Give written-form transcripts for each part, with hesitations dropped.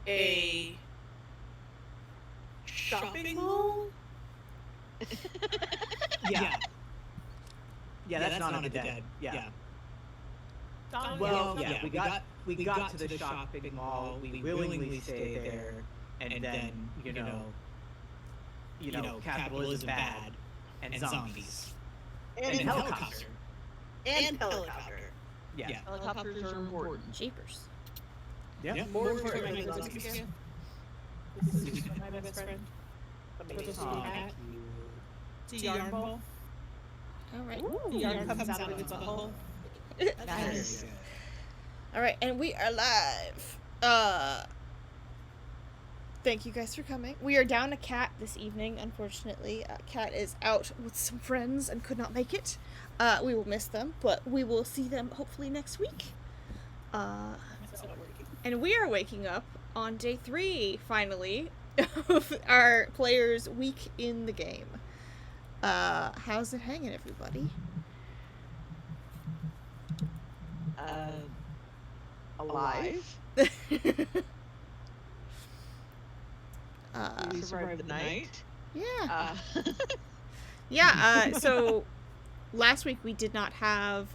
a shopping mall? Yeah. Yeah, that's not the dead. Yeah. Well, yeah, we got to the shopping mall. We willingly stayed there, and then capitalism bad, and zombies, And helicopter. And helicopter. Yeah. Helicopters are important. Jeepers. Yeah. More important than zombies. This is my best friend. Aw, Hat. cute. It's a yarn ball. All right. The yarn comes out of its butthole. Nice. All right, and we are live. Thank you guys for coming. We are down a Cat this evening, unfortunately. Cat is out with some friends and could not make it. We will miss them, but we will see them hopefully next week. And we are waking up on day 3, finally, of our players' week in the game. How's it hanging, everybody? Alive. We survived the night. Yeah. Yeah, so last week we did not have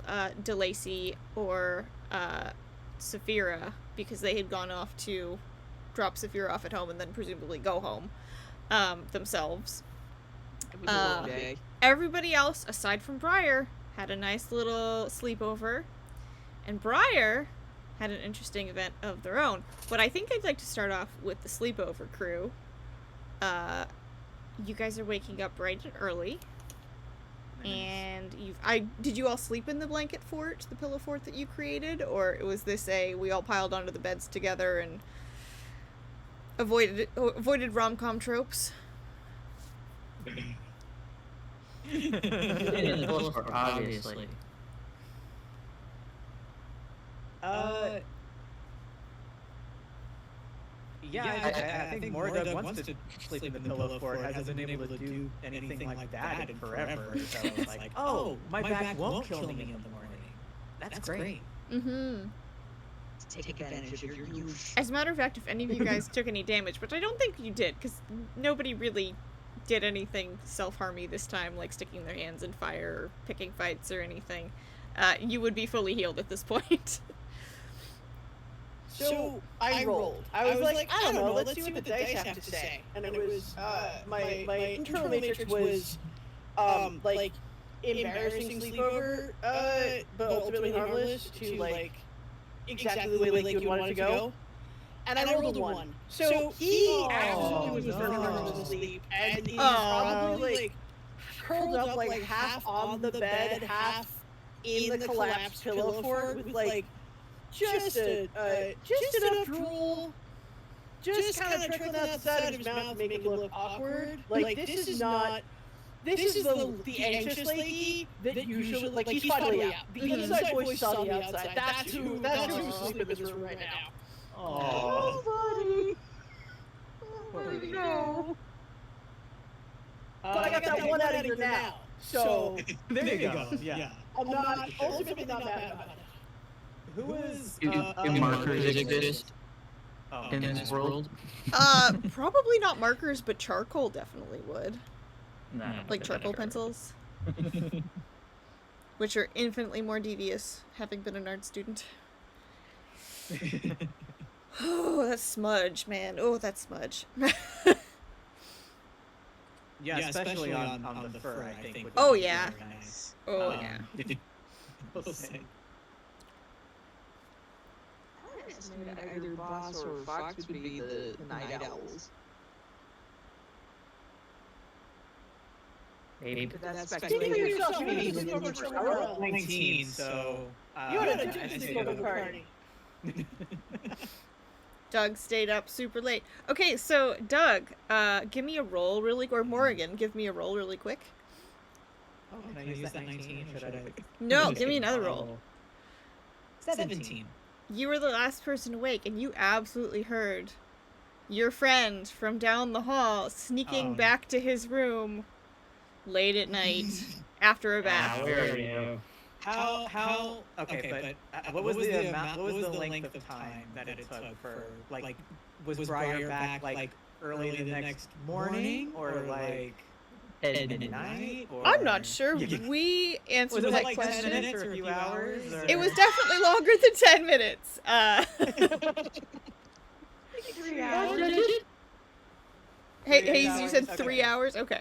DeLacy or Saphira because they had gone off to drop Saphira off at home and then presumably go home themselves. It was a long day. Everybody else, aside from Briar, had a nice little sleepover. And Briar had an interesting event of their own. But I think I'd like to start off with the sleepover crew. You guys are waking up bright and early. Nice. And did you all sleep in the blanket fort, the pillow fort that you created? Or was this we all piled onto the beds together and avoided rom-com tropes? In the pillow fort, obviously. Yeah, I think Mordoug wants to sleep in the pillow fort. Hasn't been able to do anything like that in forever. So it's like, oh, my back won't kill me in the morning. That's great. Mm-hmm. Take advantage of your youth. As a matter of fact, if any of you guys took any damage, which I don't think you did, because nobody really did anything self-harmy this time, like sticking their hands in fire or picking fights or anything, you would be fully healed at this point. So I rolled. I was like, I don't know, let's see what the dice have to say. And it was, my internal matrix was, like, embarrassing sleepover, but ultimately harmless to, like, exactly the way like you would want it to go. And I rolled a 1. So he absolutely was very hard to sleep, and he's probably, like, curled up, like, half on the bed, half in the collapsed pillow fort with, like, just enough drool, just kind of trickling out the side of his mouth to make it look awkward. Like, this is the anxious Lakey that usually, like, he's probably out. The inside voice on the outside. That's who's asleep in this room right now. Oh, buddy. Where'd he go? But I got that one out of here now. So, there you go. Yeah. I'm not, ultimately not mad about it. Who is Do markers exist in this world? Probably not markers, but charcoal definitely would. No, Like charcoal pencils. Which are infinitely more devious, having been an art student. Oh, that smudge, man. Oh, that smudge. Yeah, especially on the fur, I think. Oh, yeah. Very nice. Oh, yeah. Either Boss or Fox would be the night owls. Maybe. But that's Think of speculation. yourself, you need to go for I rolled 19, so... You had a I different say sleepover party. Doug stayed up super late. Okay, so Doug, give me a roll really, or Morrigan, give me a roll really quick. Oh, can I use that 19, or should I... No, give me another roll. 17. You were the last person awake, and you absolutely heard your friend from down the hall sneaking back to his room late at night after a bath. Where are you? how okay, but what was the amount? What was the length of time that it took for like was Briar back like early the next morning or like At midnight? Or I'm not sure. We answered was it that like question. 10 minutes or a few hours? Or... It was definitely longer than 10 minutes. 3 hours. Hey, you said 3 hours? Okay.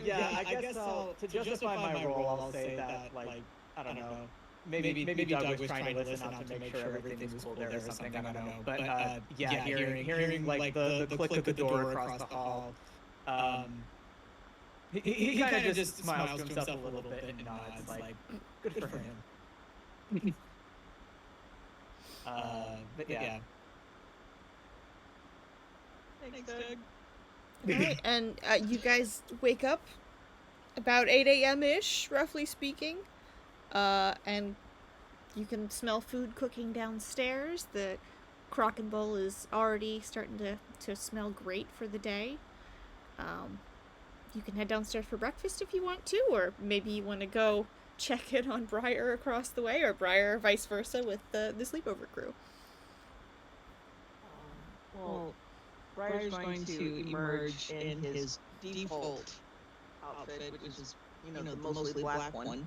Yeah, I guess to justify my role, I'll say that like I don't know. Maybe Doug was trying to listen out to make sure everything was cool there or something. I don't know. But yeah, hearing like the click of the door across the hall. He kind of just smiles to himself a little bit and nods like, good for him. But yeah. Thanks, Doug. Alright, and you guys wake up about 8 a.m.-ish, roughly speaking. And you can smell food cooking downstairs. The crock and bowl is already starting to smell great for the day. You can head downstairs for breakfast if you want to, or maybe you want to go check in on Briar across the way, or Briar vice versa with the sleepover crew. Well, Briar's going to emerge in his default outfit, which is, the mostly black one.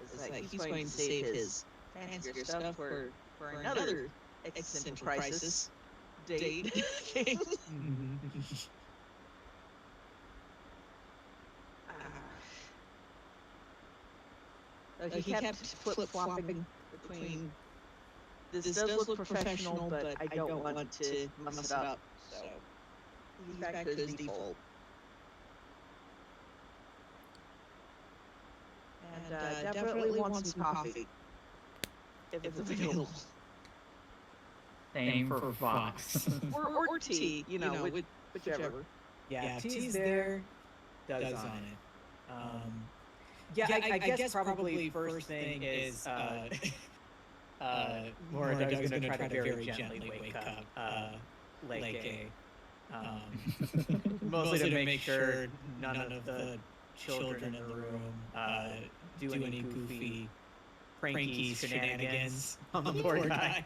It's like he's going to save his fancier stuff for another existential crisis date thing. He kept flip-flopping between, this does look professional, but I don't want to mess it up, so he's back to his default. And definitely wants some coffee, if it's available. Same for Fox. or tea, whichever. Yeah, tea's there, Doug's on it. Yeah, I guess probably first thing is Laura Doug's gonna try to very gently wake up Leke. Mostly to make sure none of the children in the room do any goofy pranky shenanigans on the poor guy.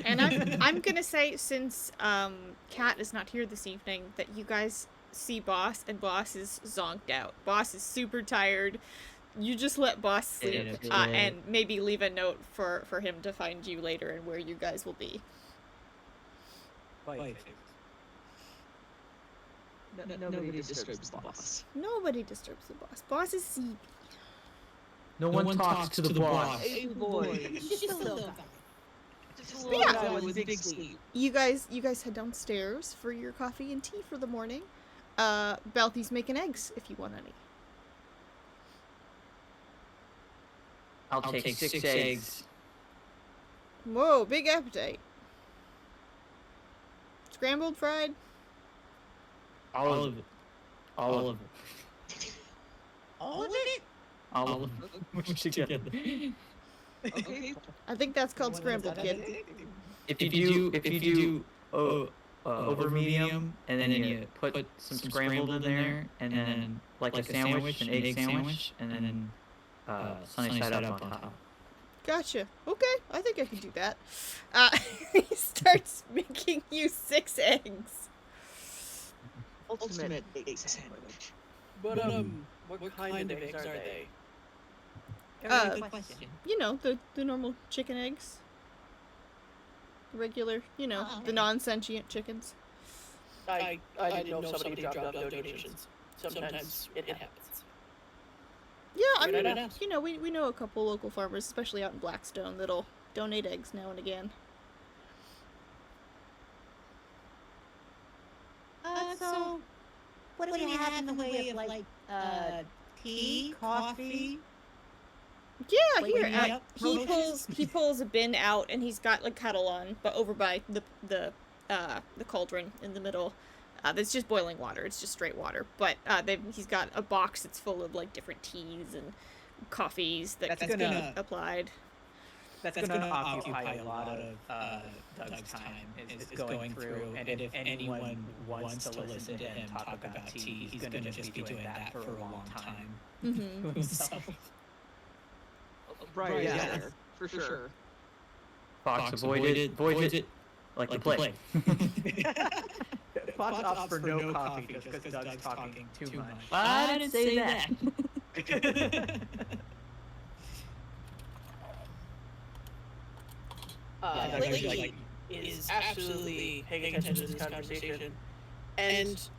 And I'm gonna say, since Kat is not here this evening, that you guys see Boss, and Boss is zonked out. Boss is super tired. You just let Boss sleep, and maybe leave a note for him to find you later and where you guys will be. Nobody disturbs the boss. Nobody disturbs the boss. Boss is sleepy. No one talks to the boss. Hey, boy. Just a little guy. Just a But little yeah. guy with big sleep. You guys head downstairs for your coffee and tea for the morning. Balthi's making eggs if you want any. I'll take 6 eggs. Whoa, big appetite. Scrambled, fried? All of it. All of it. All of it? All of it. Together. Okay. I think that's called scrambled, kid. If you do over medium, and then you put some scrambled in there, and then like a sandwich, an egg sandwich, and then sunny side up on top. Gotcha. Okay, I think I can do that. He starts making you 6 eggs. Ultimate egg sandwich. But what kind of eggs are they? You know, the normal chicken eggs. Regular, the non-sentient chickens. I didn't know somebody dropped off donations. Sometimes it happens. Yeah, I Where'd mean, I ask? we know a couple local farmers, especially out in Blackstone, that'll donate eggs now and again. So, what do you have in the way of, like, tea, coffee? Yeah, Wait, here, yep. he pulls a bin out, and he's got like kettle on, but over by the cauldron in the middle. That's just boiling water. It's just straight water. But he's got a box that's full of like different teas and coffees that's gonna applied. That's gonna occupy a lot of Doug's time is going through, and if anyone wants to listen to him talk about tea, he's gonna just be doing that for a long time. Mm-hmm. Himself. Briar is yeah. there, for sure. Fox avoid it like the plague. Fox opts for no coffee just because Doug's talking too much. I didn't say that. Lady is absolutely paying attention to this conversation, and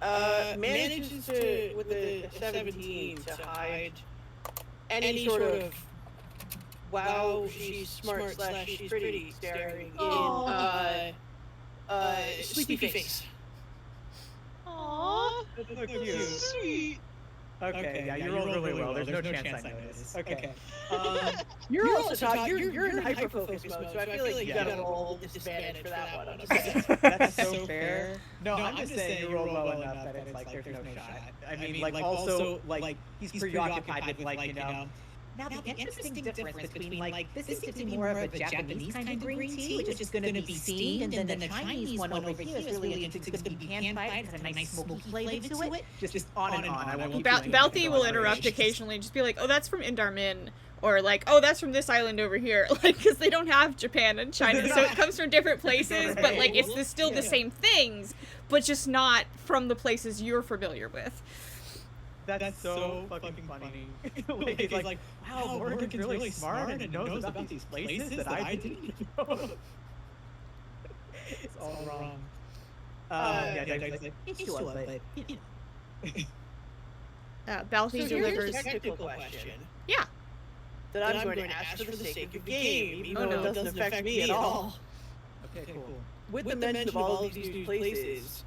manages to, with a 17, to hide any sort of wow, she's smart / she's pretty staring in sleepy face. Aww. That's so cute. Sweet. Okay, yeah, you rolled really well. There's no chance I noticed. Okay. You're also you're in hyper focus mode, so I feel like you gotta roll disadvantage for that one. I'm just saying. That's so fair. No, I'm just saying you rolled well enough that it's like there's no shot. I mean, like also like he's preoccupied with like you know. Now, the interesting difference between, like, this is to be more of a Japanese kind of green tea, which is going to be steamed, and then the Chinese one over here is really interesting. It's going to be pan-fried, has a nice smoky flavor to it. Just on and on. I won't keep Balthy will interrupt occasionally and just be like, oh, that's from Indarmin. Or like, oh, that's from this island over here. Like, because they don't have Japan and China, so it comes from different places, but like, it's still the same things, but just not from the places you're familiar with. That's so fucking funny. Like, it's like, wow, Morgan's really smart and knows about these places that I didn't know. It's all wrong. It's sure, but, you know. Balthy So delivers. here's a technical question. Yeah. That I'm going to ask for the sake of the game, even though no, it doesn't affect me at all. Okay, cool. With the mention of all of these new places,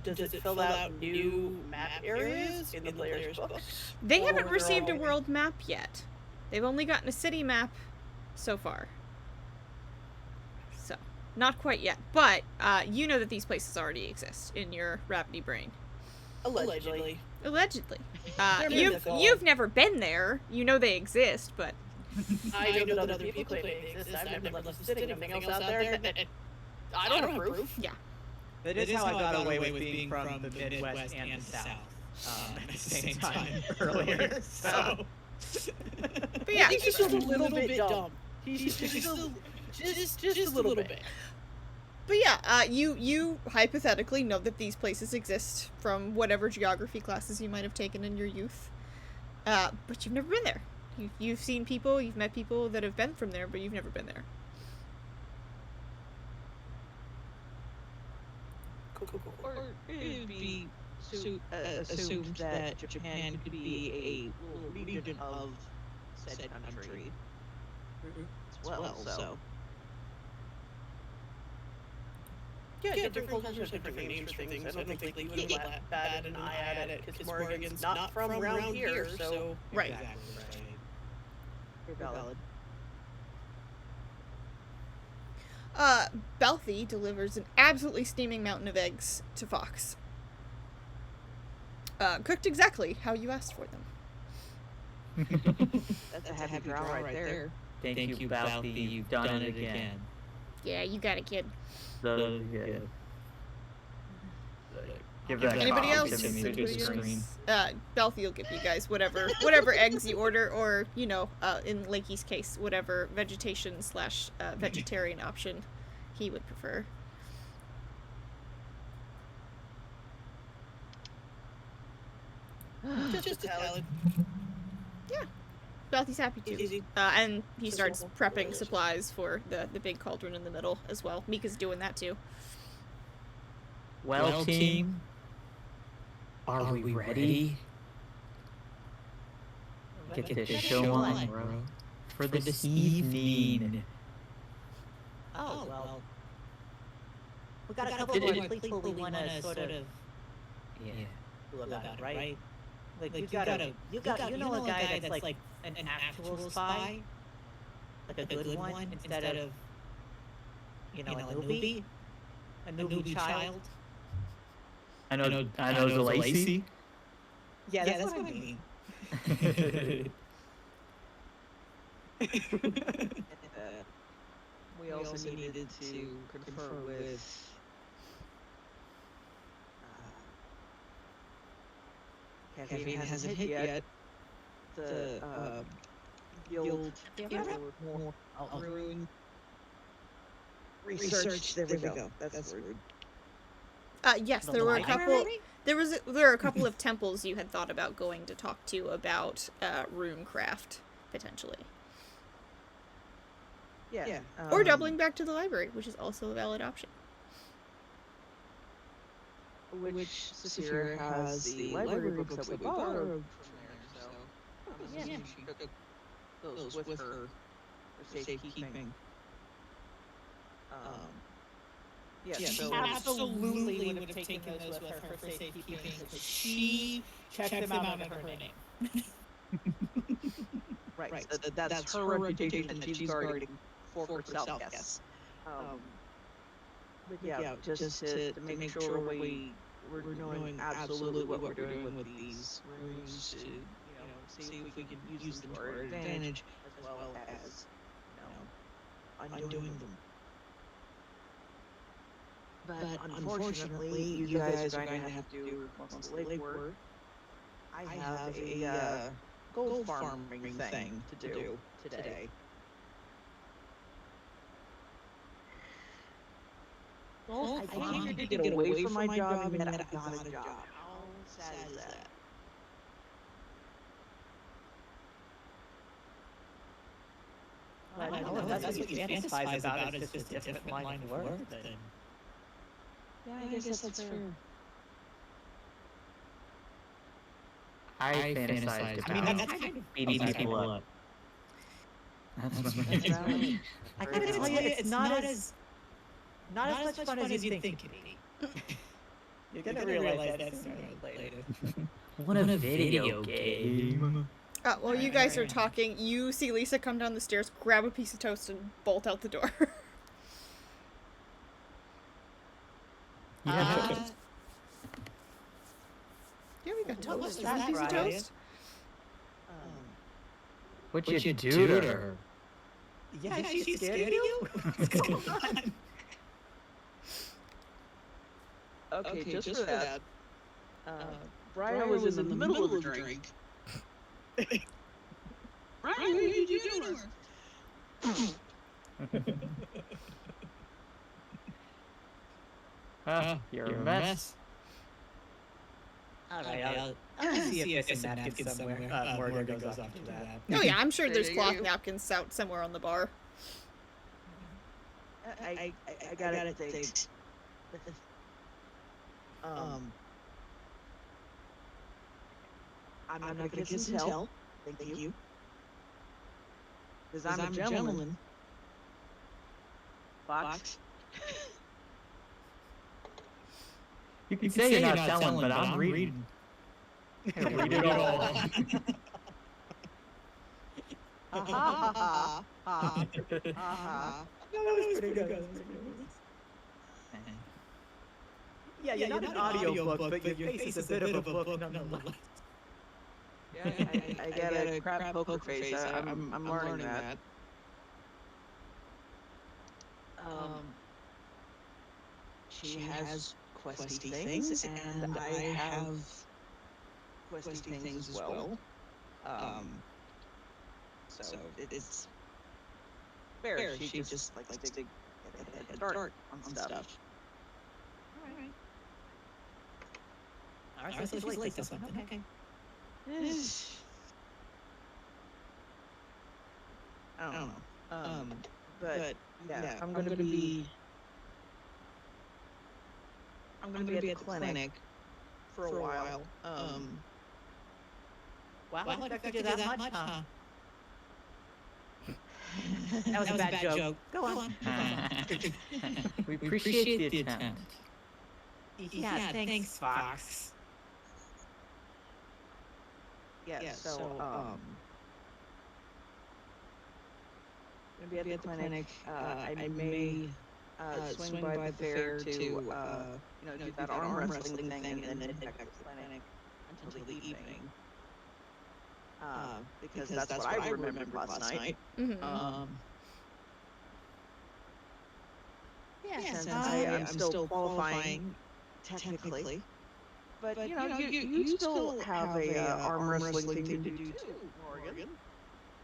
does it fill out new map areas in the player's books? They Or haven't they're received a all- world map yet. They've only gotten a city map so far. So, not quite yet. But, you know that these places already exist in your rabbity brain. Allegedly. Allegedly. They're mythical. You've never been there. You know they exist, but... I know that other people claim they exist. I've never left the city. Nothing else out there. I don't have proof. Yeah. That is how I got away with being from the Midwest and the South at the same time earlier. So. But yeah. He's just a little bit dumb. He's just a little bit. But yeah, you hypothetically know that these places exist from whatever geography classes you might have taken in your youth. But you've never been there. You've seen people, you've met people that have been from there, but you've never been there. Or it would be assumed that Japan could be a little region of said country as well, so. Yeah, different cultures have different names for things. I don't think they would bat an eye at it, because Morgan's not from around here, so... Right. Exactly right. You're valid. Balthy delivers an absolutely steaming mountain of eggs to Fox. Cooked exactly how you asked for them. That's a happy draw right there. Thank you, Balthy. You've done it again. Yeah, you got it, kid. Give that Anybody cough else? to me to scream. Balthy will give you guys whatever eggs you order, or, you know, in Lakey's case, whatever vegetation / vegetarian option he would prefer. Just a salad. Yeah. Balthy's happy to. Easy. And he starts Simple. prepping Delicious. supplies for the big cauldron in the middle as well. Mika's doing that too. Well, team, are we ready? Get this show on, bro. For this evening. Oh, well. We got a couple more people we want to sort of Yeah. do about it, right? Like, you know a guy that's like an actual spy? Like a good one, instead of, you know, a newbie? A newbie child? I know the Lacey. Yeah, that's what I mean. We also needed to confer with caffeine hasn't hit yet. The guild more rune research. There we go. That's the word. Yes, The there were a couple. library? There were a couple of temples you had thought about going to talk to about rune craft potentially, Yeah. or doubling back to the library, which is also a valid option. Which Saphira has the library books that we borrowed from there, so I'm assuming she took those with her for safekeeping. Yeah, She so absolutely would have taken those with her for safekeeping because she checked them out under her name. right, so that's her reputation that she's guarding for herself. Yes. But yeah, just to make sure we're knowing absolutely what we're doing with these runes to see if we can use them to our advantage as well as undoing them. But unfortunately, you guys are going to have to do most of the legwork. I have a gold farming thing to do today. I came here to get away from my job, and yet I got a job. How sad is that? Well, if that's what you fantasize about, it's just a different line of work, then... Yeah, I guess that's fair. I fantasized about that's kind of beating people up. That's what I gotta tell you, it's not as much fun as you'd think it'd be. You're gonna realize that sooner or later. What a video game. While you guys are talking, you see Lisa come down the stairs, grab a piece of toast, and bolt out the door. Yeah. Yeah, we got toast. was You want a that, piece of Brian? toast? What'd you do to her? Yeah, she's scared of you? What's going on? Okay, just for that. Brian was in the middle of the drink. Brian, what did you do to her? You're a mess. Alright, I'll see if there's a napkin somewhere. Morgan goes off to that. Oh yeah, I'm sure there's There cloth you go. napkins out somewhere on the bar. I gotta think. I'm not gonna kiss and tell. Thank you. Because I'm a gentleman. Fox. You can say you're not telling, but I'm reading. Read it all. Ha ha ha ha ha. That was pretty good. Yeah, you're not an audiobook, but your face is a bit of a book nonetheless. Yeah, I got a crap poker face. I'm learning that. She has questy things, and I have questy things as well. So it's fair. She just likes to get a head start on stuff. Alright, so she's late to something. Okay. I don't know. But yeah, I'm gonna be at the clinic for a while. Wow, I didn't expect you to do that much, huh? That was a bad joke. Go on. We appreciate the attempt. Yeah, thanks, Fox. Yeah, so gonna be at the clinic. I may swing by the fair to do that arm wrestling thing, and then head back to the clinic until the evening. Because that's what I remembered last night. Mm-hmm. Since I'm still qualifying technically, but you still have a arm wrestling thing to do too, Morgan.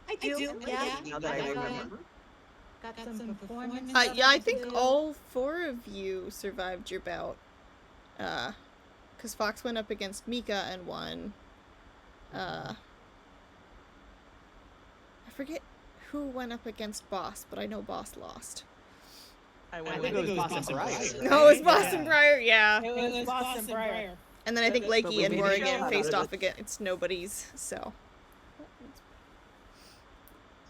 I do. Yeah. Now that I remember. Got some performance. Yeah, I think all 4 of you survived your bout. Because Fox went up against Mika and won. I forget who went up against Boss, but I know Boss lost. I think it was Boston Briar. No, it was Boston Briar, yeah. It was Boston Briar. And then I think But Lakey we and made a Morrigan show out faced of off it. against nobodies, so.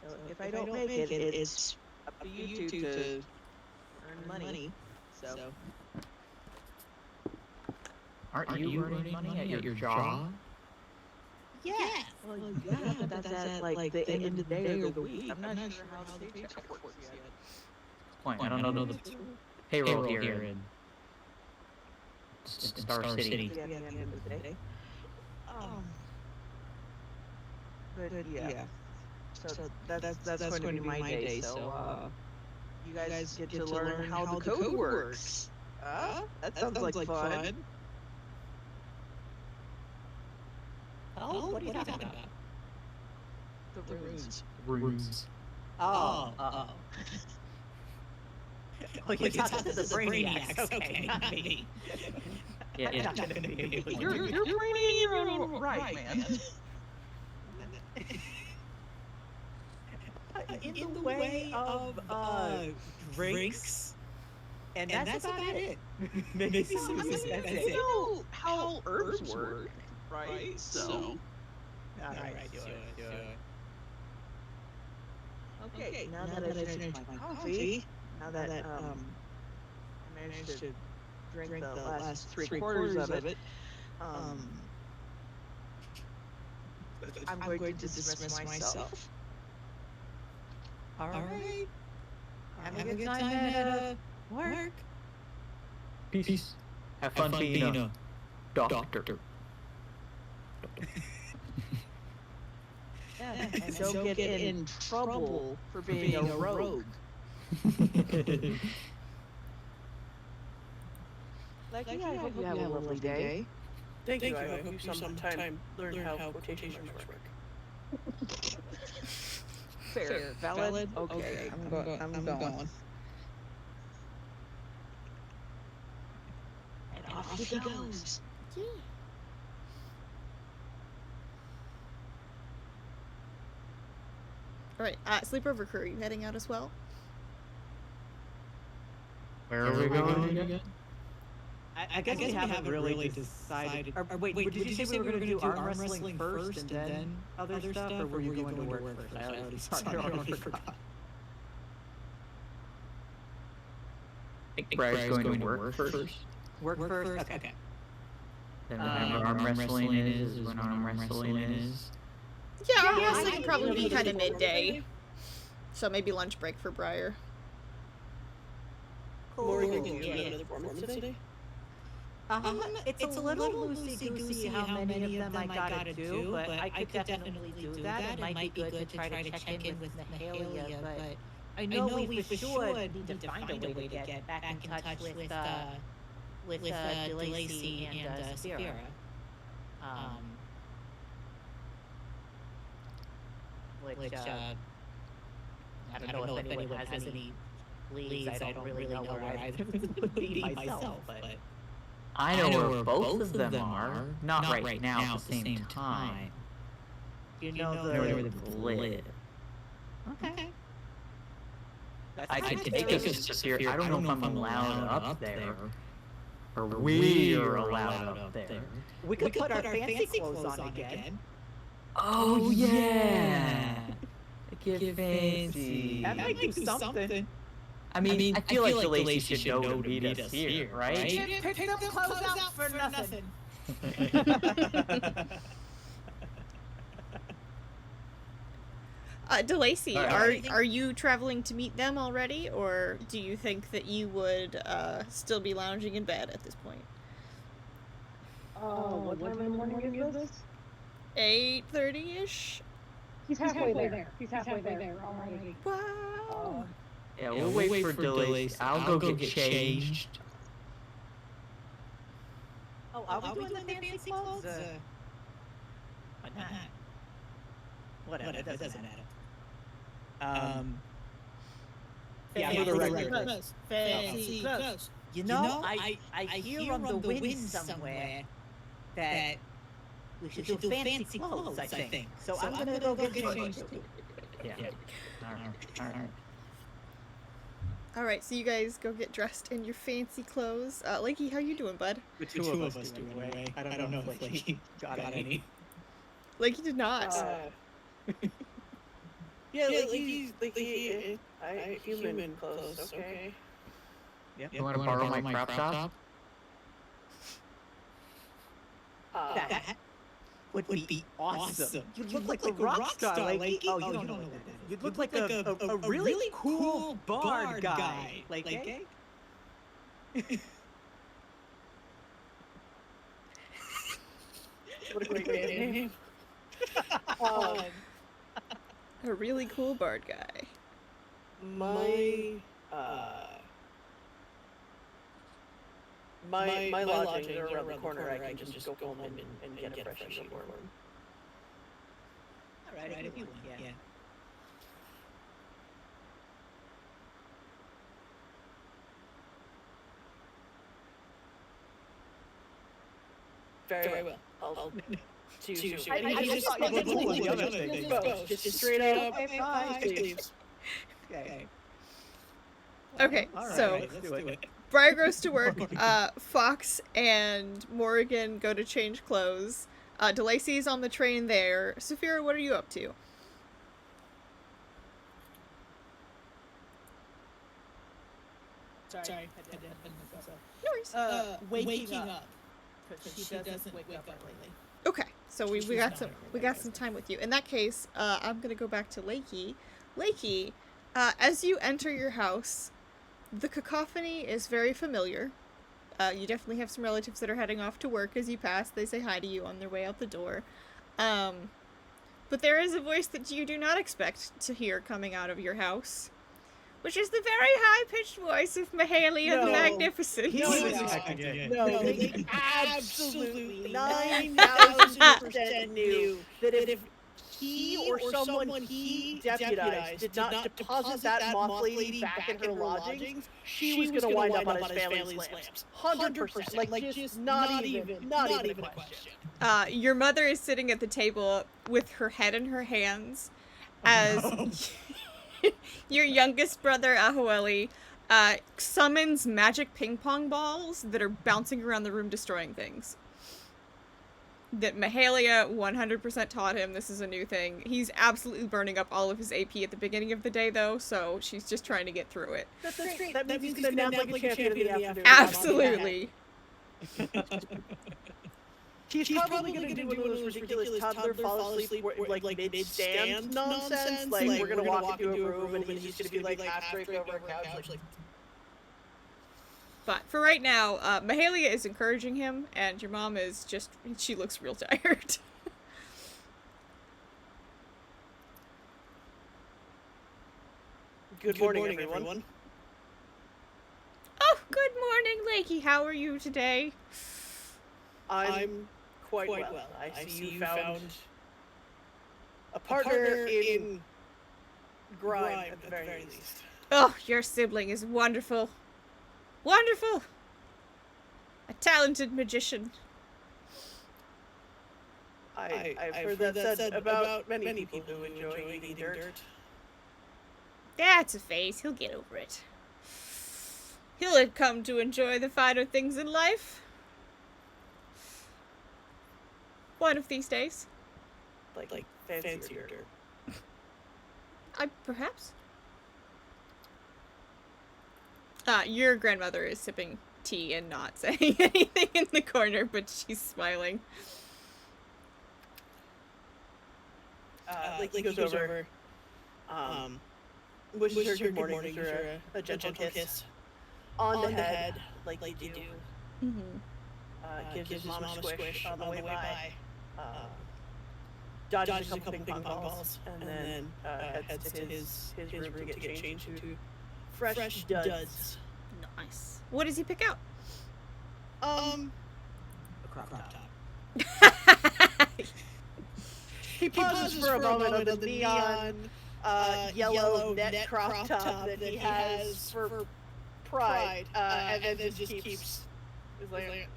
So if I don't make it, it's up to you two to earn money. So Aren't you earning money at your job? Yeah. well, yeah, but that's at like the end of the day or the week. I'm not sure how the paycheck works yet. Point. I don't know the payroll here in Star City. Yeah, at the end of the day. But yeah. So that's going to be my day. So you guys get to learn how the code works. That sounds like fun. Oh, what are you talking about? The runes. Runes. Oh. Well, you're talking to the brainiacs. Okay, not me. Yeah. I'm not gonna be able to You're do it. brainy in your own right, man. In the way of drinks, and that's about it. Maybe some expensive. You know how herbs work, right? So. All right, do it. Okay, now that I finished my coffee, now that I managed to drink the last 3/4 of it, I'm going to dismiss myself. All right. Have a good time at work. Peace. Have fun being a doctor. Yeah, and don't get in trouble for being a rogue. Like, I hope you have a lovely day. Thank you. I hope you sometime learn how quotation marks work. Fair. Valid? Okay, I'm going. And off he goes. Yeah. Alright, sleepover crew, are you heading out as well? Where are we going again? I guess we haven't really decided. Or wait, did you say we were going to do arm wrestling first and then other stuff, or were you going to work first? I already forgot. I think Brad's going to work first. Work first? Okay. Then whenever arm wrestling is when arm wrestling is. Yeah, arm wrestling can probably be kind of midday. So maybe lunch break for Briar. Morgan, can you do another performance today? It's a little loosey-goosey how many of them I gotta do, but I could definitely do that. It might be good to try to check in with Mahalia, but I know we for sure need to find a way to get back in touch with DeLacy and Sphera. Which, I don't know if anyone has any leads. I don't really know where either of them would be myself, but... I know where both of them are. Not right now at the same time. You know Where they live. Okay. I could take us to Sphera. I don't know if I'm allowed up there. Or we are allowed up there. We could put our fancy clothes on again. Oh yeah! Get fancy. That might do something. I mean, I feel like DeLacy should know to meet us here, right? Pick them clothes out for nothing. DeLacy, are you traveling to meet them already, or do you think that you would still be lounging in bed at this point? What time in the morning is this? 8:30-ish? He's halfway there. He's halfway there already. Wow. Yeah, we'll wait for DeLacy. I'll go get changed. Oh, are we doing the fancy clothes? Why not? Whatever, it doesn't matter. Yeah, Fancy for the record. clothes. Fancy clothes. You know, I hear on the wind somewhere that we should do fancy clothes, I think. So I'm gonna go get changed too. Yeah. All right. All right, so you guys go get dressed in your fancy clothes. Lakey, how you doing, bud? The two of us do anyway. I don't know if Lakey got any. Lakey did not. Yeah, like human clothes, okay. Yep. You want to borrow my crop top? That would be awesome. You look like a rock star, Lakey. Oh, you don't know what that is. You look like a really cool bard guy, Lakey. What a great name. A really cool bard guy. My lodgings are around the corner. I can just go home and get a fresh uniform. All right, if you want, yeah. Very well. I'll choose you. I just thought you did Just straight up. Please. Okay, All so right, let's do it. Briar goes to work. Fox and Morrigan go to change clothes. DeLacy's on the train there. Saphira, what are you up to? Sorry. No worries. Waking up. Because she doesn't wake up early. Okay, so we got some time with you. In that case, I'm gonna go back to Lakey. Lakey, as you enter your house, the cacophony is very familiar. You definitely have some relatives that are heading off to work as you pass. They say hi to you on their way out the door. But there is a voice that you do not expect to hear coming out of your house, which is the very high-pitched voice of Mahalia the Magnificent. No, they absolutely 9,000% knew that if he or someone he deputized did not deposit that moth lady back in her lodgings, she was going to wind up on his family's lamps. 100%. Like, just not even a question. Your mother is sitting at the table with her head in her hands as your youngest brother, Ahueli, summons magic ping pong balls that are bouncing around the room destroying things. That Mahalia 100% taught him. This is a new thing. He's absolutely burning up all of his AP at the beginning of the day, though, so she's just trying to get through it. That's great. That means he's going to nap like a champion in the afternoon. Absolutely. She's probably going to do one of those ridiculous toddler fall asleep like mid-stand nonsense. Like, we're going to walk into a room and he's just going to be like half draped over a couch. But for right now, Mahalia is encouraging him, and your mom is just, she looks real tired. Good morning, everyone. Oh, good morning, Lakey. How are you today? I'm quite well. I see you found a partner in grime, at the very least. Oh, your sibling is wonderful. Wonderful! A talented magician. I've heard that said about many people who enjoy eating dirt. That's a phase. He'll get over it. He'll come to enjoy the finer things in life. One of these days. Like fancier dirt. Perhaps. Your grandmother is sipping tea and not saying anything in the corner, but she's smiling. Like he goes over, wishes her good morning, gives her a gentle kiss on the head, like you do. Mm-hmm. Gives his mom a squish on the way by. Dodges a couple ping pong balls, and then heads to his room to get changed to fresh duds. Nice. What does he pick out? A crop top. He pauses for a moment on the neon yellow net crop top that he has for pride, and then just keeps. Is like.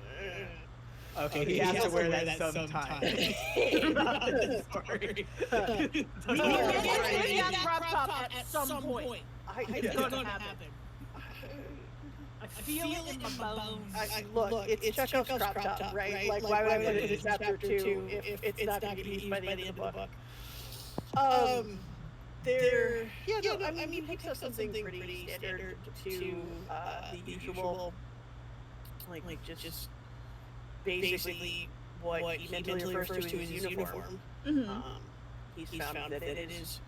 Okay, he has to wear that sometime. Throughout this story. That crop top at some point. It's gonna happen. I feel it in my bones. Look, it's Chekhov's crop top, right? Like, why would I put it in chapter 2 if it's not going to be used by the end of the book? I mean, he picks up something pretty standard to the usual, like just basically what he mentally refers to as his uniform. He's found that it is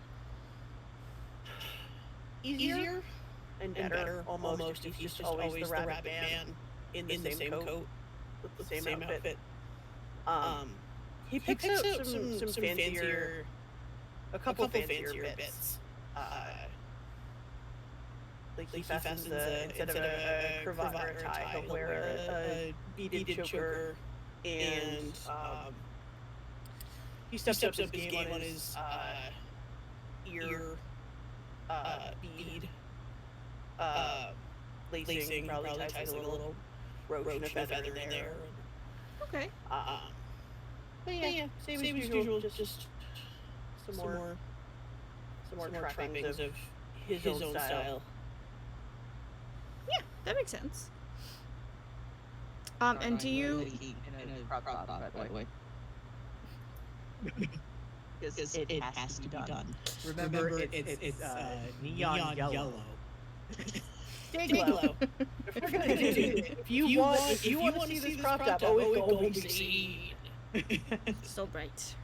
easier and better almost if he's just always the rabbit man in the same coat with the same outfit. He picks up some fancier, a couple fancier bits. Like he fastens instead of a cravat or a tie, he'll wear a beaded choker, and he steps up his game on his ear bead. Lacing probably ties like a little roach and a feather in there. Okay. But yeah, same as usual, just some more trappings of his own style. Yeah, that makes sense. And do you? In a crop top, by the way. Because it has to be done. Remember, it's neon yellow. Dayglow. If you want to see this crop top, always go home green. So bright.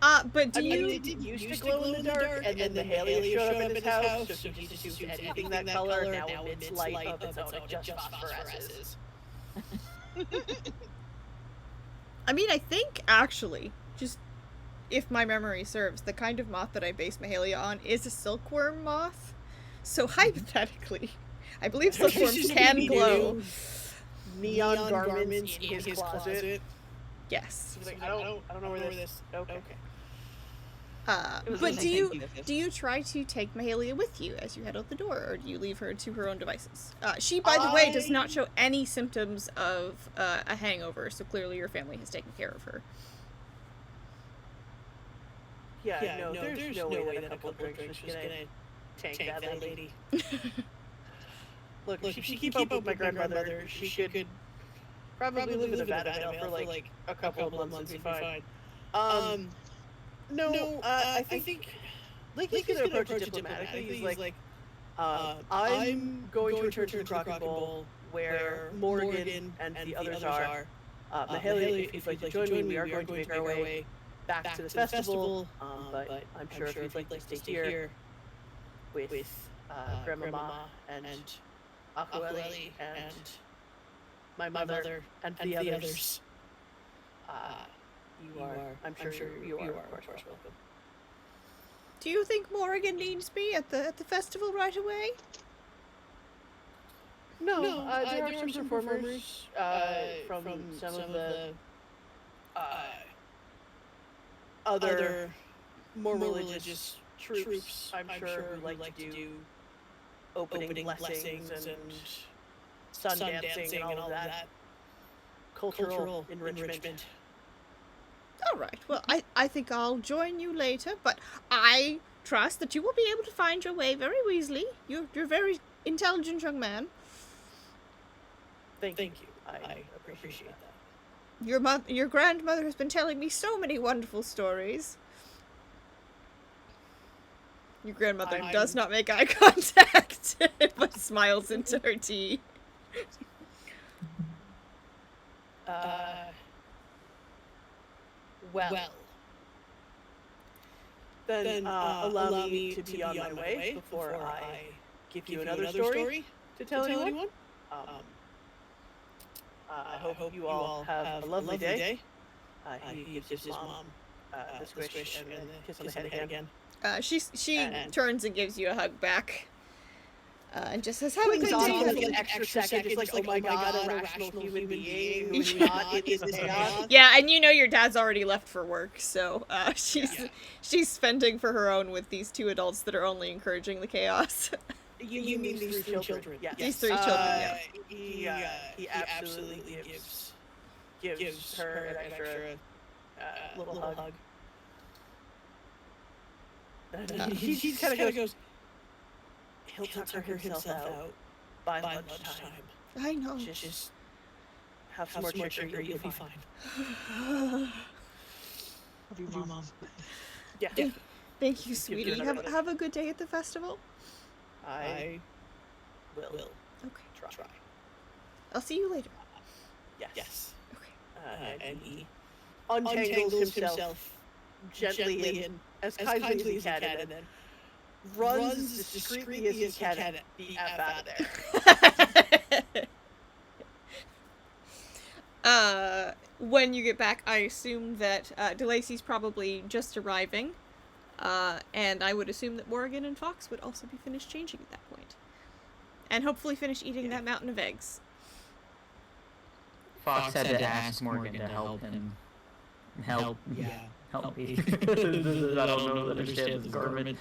But do you? It used to glow in the dark, and then the Mahalia showed up at his house, so he just assumed anything that color now emits light of its own. It just phosphoresces. I mean, I think actually, just if my memory serves, the kind of moth that I base Mahalia on is a silkworm moth. So hypothetically, I believe silkworms can glow. Neon garments in his closet. Yes. Like, I don't know where this. Okay. But do you try to take Mahalia with you as you head out the door, or do you leave her to her own devices? She, by the way, does not show any symptoms of a hangover, so clearly your family has taken care of her. Yeah, no, there's no way that a couple of drinks is just gonna tank that lady. Look, if she keep up with my grandmother, she could probably live in a vat for like a couple of months and be fine. No, I think Lakey's gonna approach it diplomatically. He's like, I'm going to return to the Crockett Bowl where Morgan and the others are. Mahalia, if you'd like to join me, we are going to make our way back to the festival. But I'm sure if you'd like to stay here with Grandmama and Akueli and my mother and the others, I'm sure you are of course welcome. Do you think Morgan needs me at the festival right away? No, there are some performers from some of the other more religious troops. I'm sure who like to do opening blessings and sun dancing and all of that cultural enrichment. All right. Well, I think I'll join you later, but I trust that you will be able to find your way very easily. You're a very intelligent young man. Thank you. I appreciate that. Your grandmother has been telling me so many wonderful stories. Your grandmother does not make eye contact, but smiles into her tea. Well. Then allow me to be on my way before I give you another story to tell anyone. I hope you all have a lovely day. He gives his mom the squish and a kiss on the head again. She turns and gives you a hug back. and just says, "Have a good Clings on day." for like an extra second, just like, oh my god, a rational human being who is not in this chaos. Yeah, and you know your dad's already left for work, so she's fending for her own with these two adults that are only encouraging the chaos. You mean these three children? Yes. These three children, yeah. He absolutely gives her an extra little hug. He kind of goes, he'll tucker himself out by lunchtime. I know. Just have some more sugar, you'll be fine. Love you, Mom. Yeah. Thank you, sweetie. Have a good day at the festival. I will. Okay. Try. I'll see you later. Yes. Okay. And he untangles himself gently and as kindly as he can, and then runs as discreetly as he can the F out of there. When you get back, I assume that DeLacy's probably just arriving, and I would assume that Morgan and Fox would also be finished changing at that point. And hopefully finish eating that mountain of eggs. Fox had to ask Morgan to help him. Help me. I don't know that understands the garment.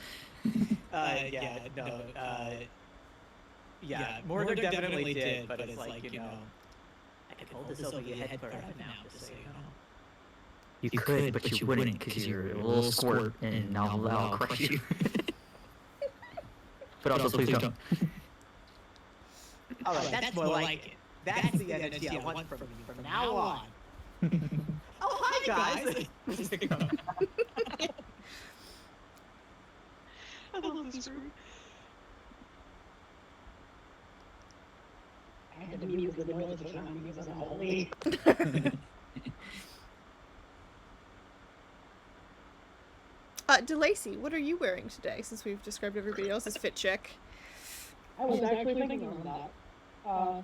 Morgan definitely did, but it's like, you know, I could hold this over your head forever now, just so you know. You could, but you wouldn't, because you're a little squirt, and I'll crush you. But also, please don't. Alright, that's more like it. That's the energy I want from you from now on. Oh, hi, guys! I love this room. I had to mute the noise because I'm holy. DeLacy, what are you wearing today, since we've described everybody else's fit check? I was actually thinking on that.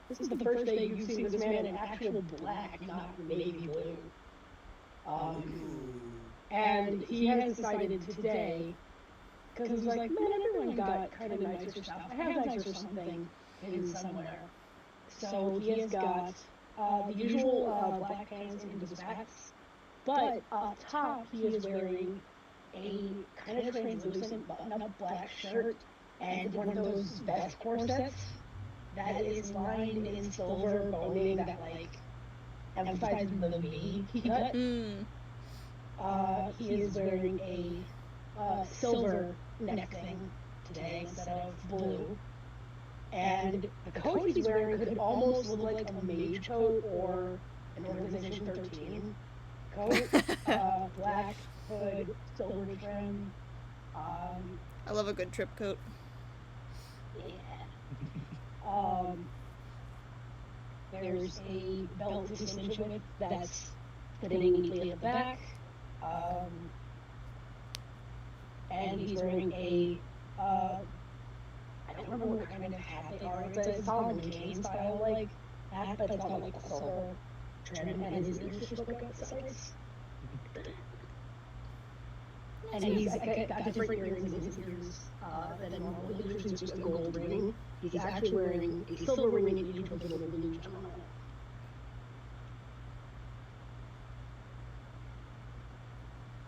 This is the first day you've seen this man in actual black, not navy blue. And he has decided today, because he's like, man, everyone got kind of nicer stuff. I have nicer something in somewhere. So he has got the usual black pants and his spats, but up top he is wearing a kind of translucent button-up black shirt and one of those vest corsets that is lined in silver boning that, like, emphasizes the V he cut. He is wearing a silver neck thing today instead of blue. And the coat he's wearing could almost look like a mage coat or an Organization 13 coat. Black hood, silver trim. I love a good trip coat. Yeah. There's a belt to cinch with that's fitting neatly at the back. And he's wearing a, I don't remember what kind of hat they are. It's a Solomon Kane style, like, hat, but it's got, like, silver trim, and his ears just look like sides. And he's got different earrings in his ears than normal. Usually it's just a gold ring. He's actually wearing a silver ring in each with a little blue gem on it.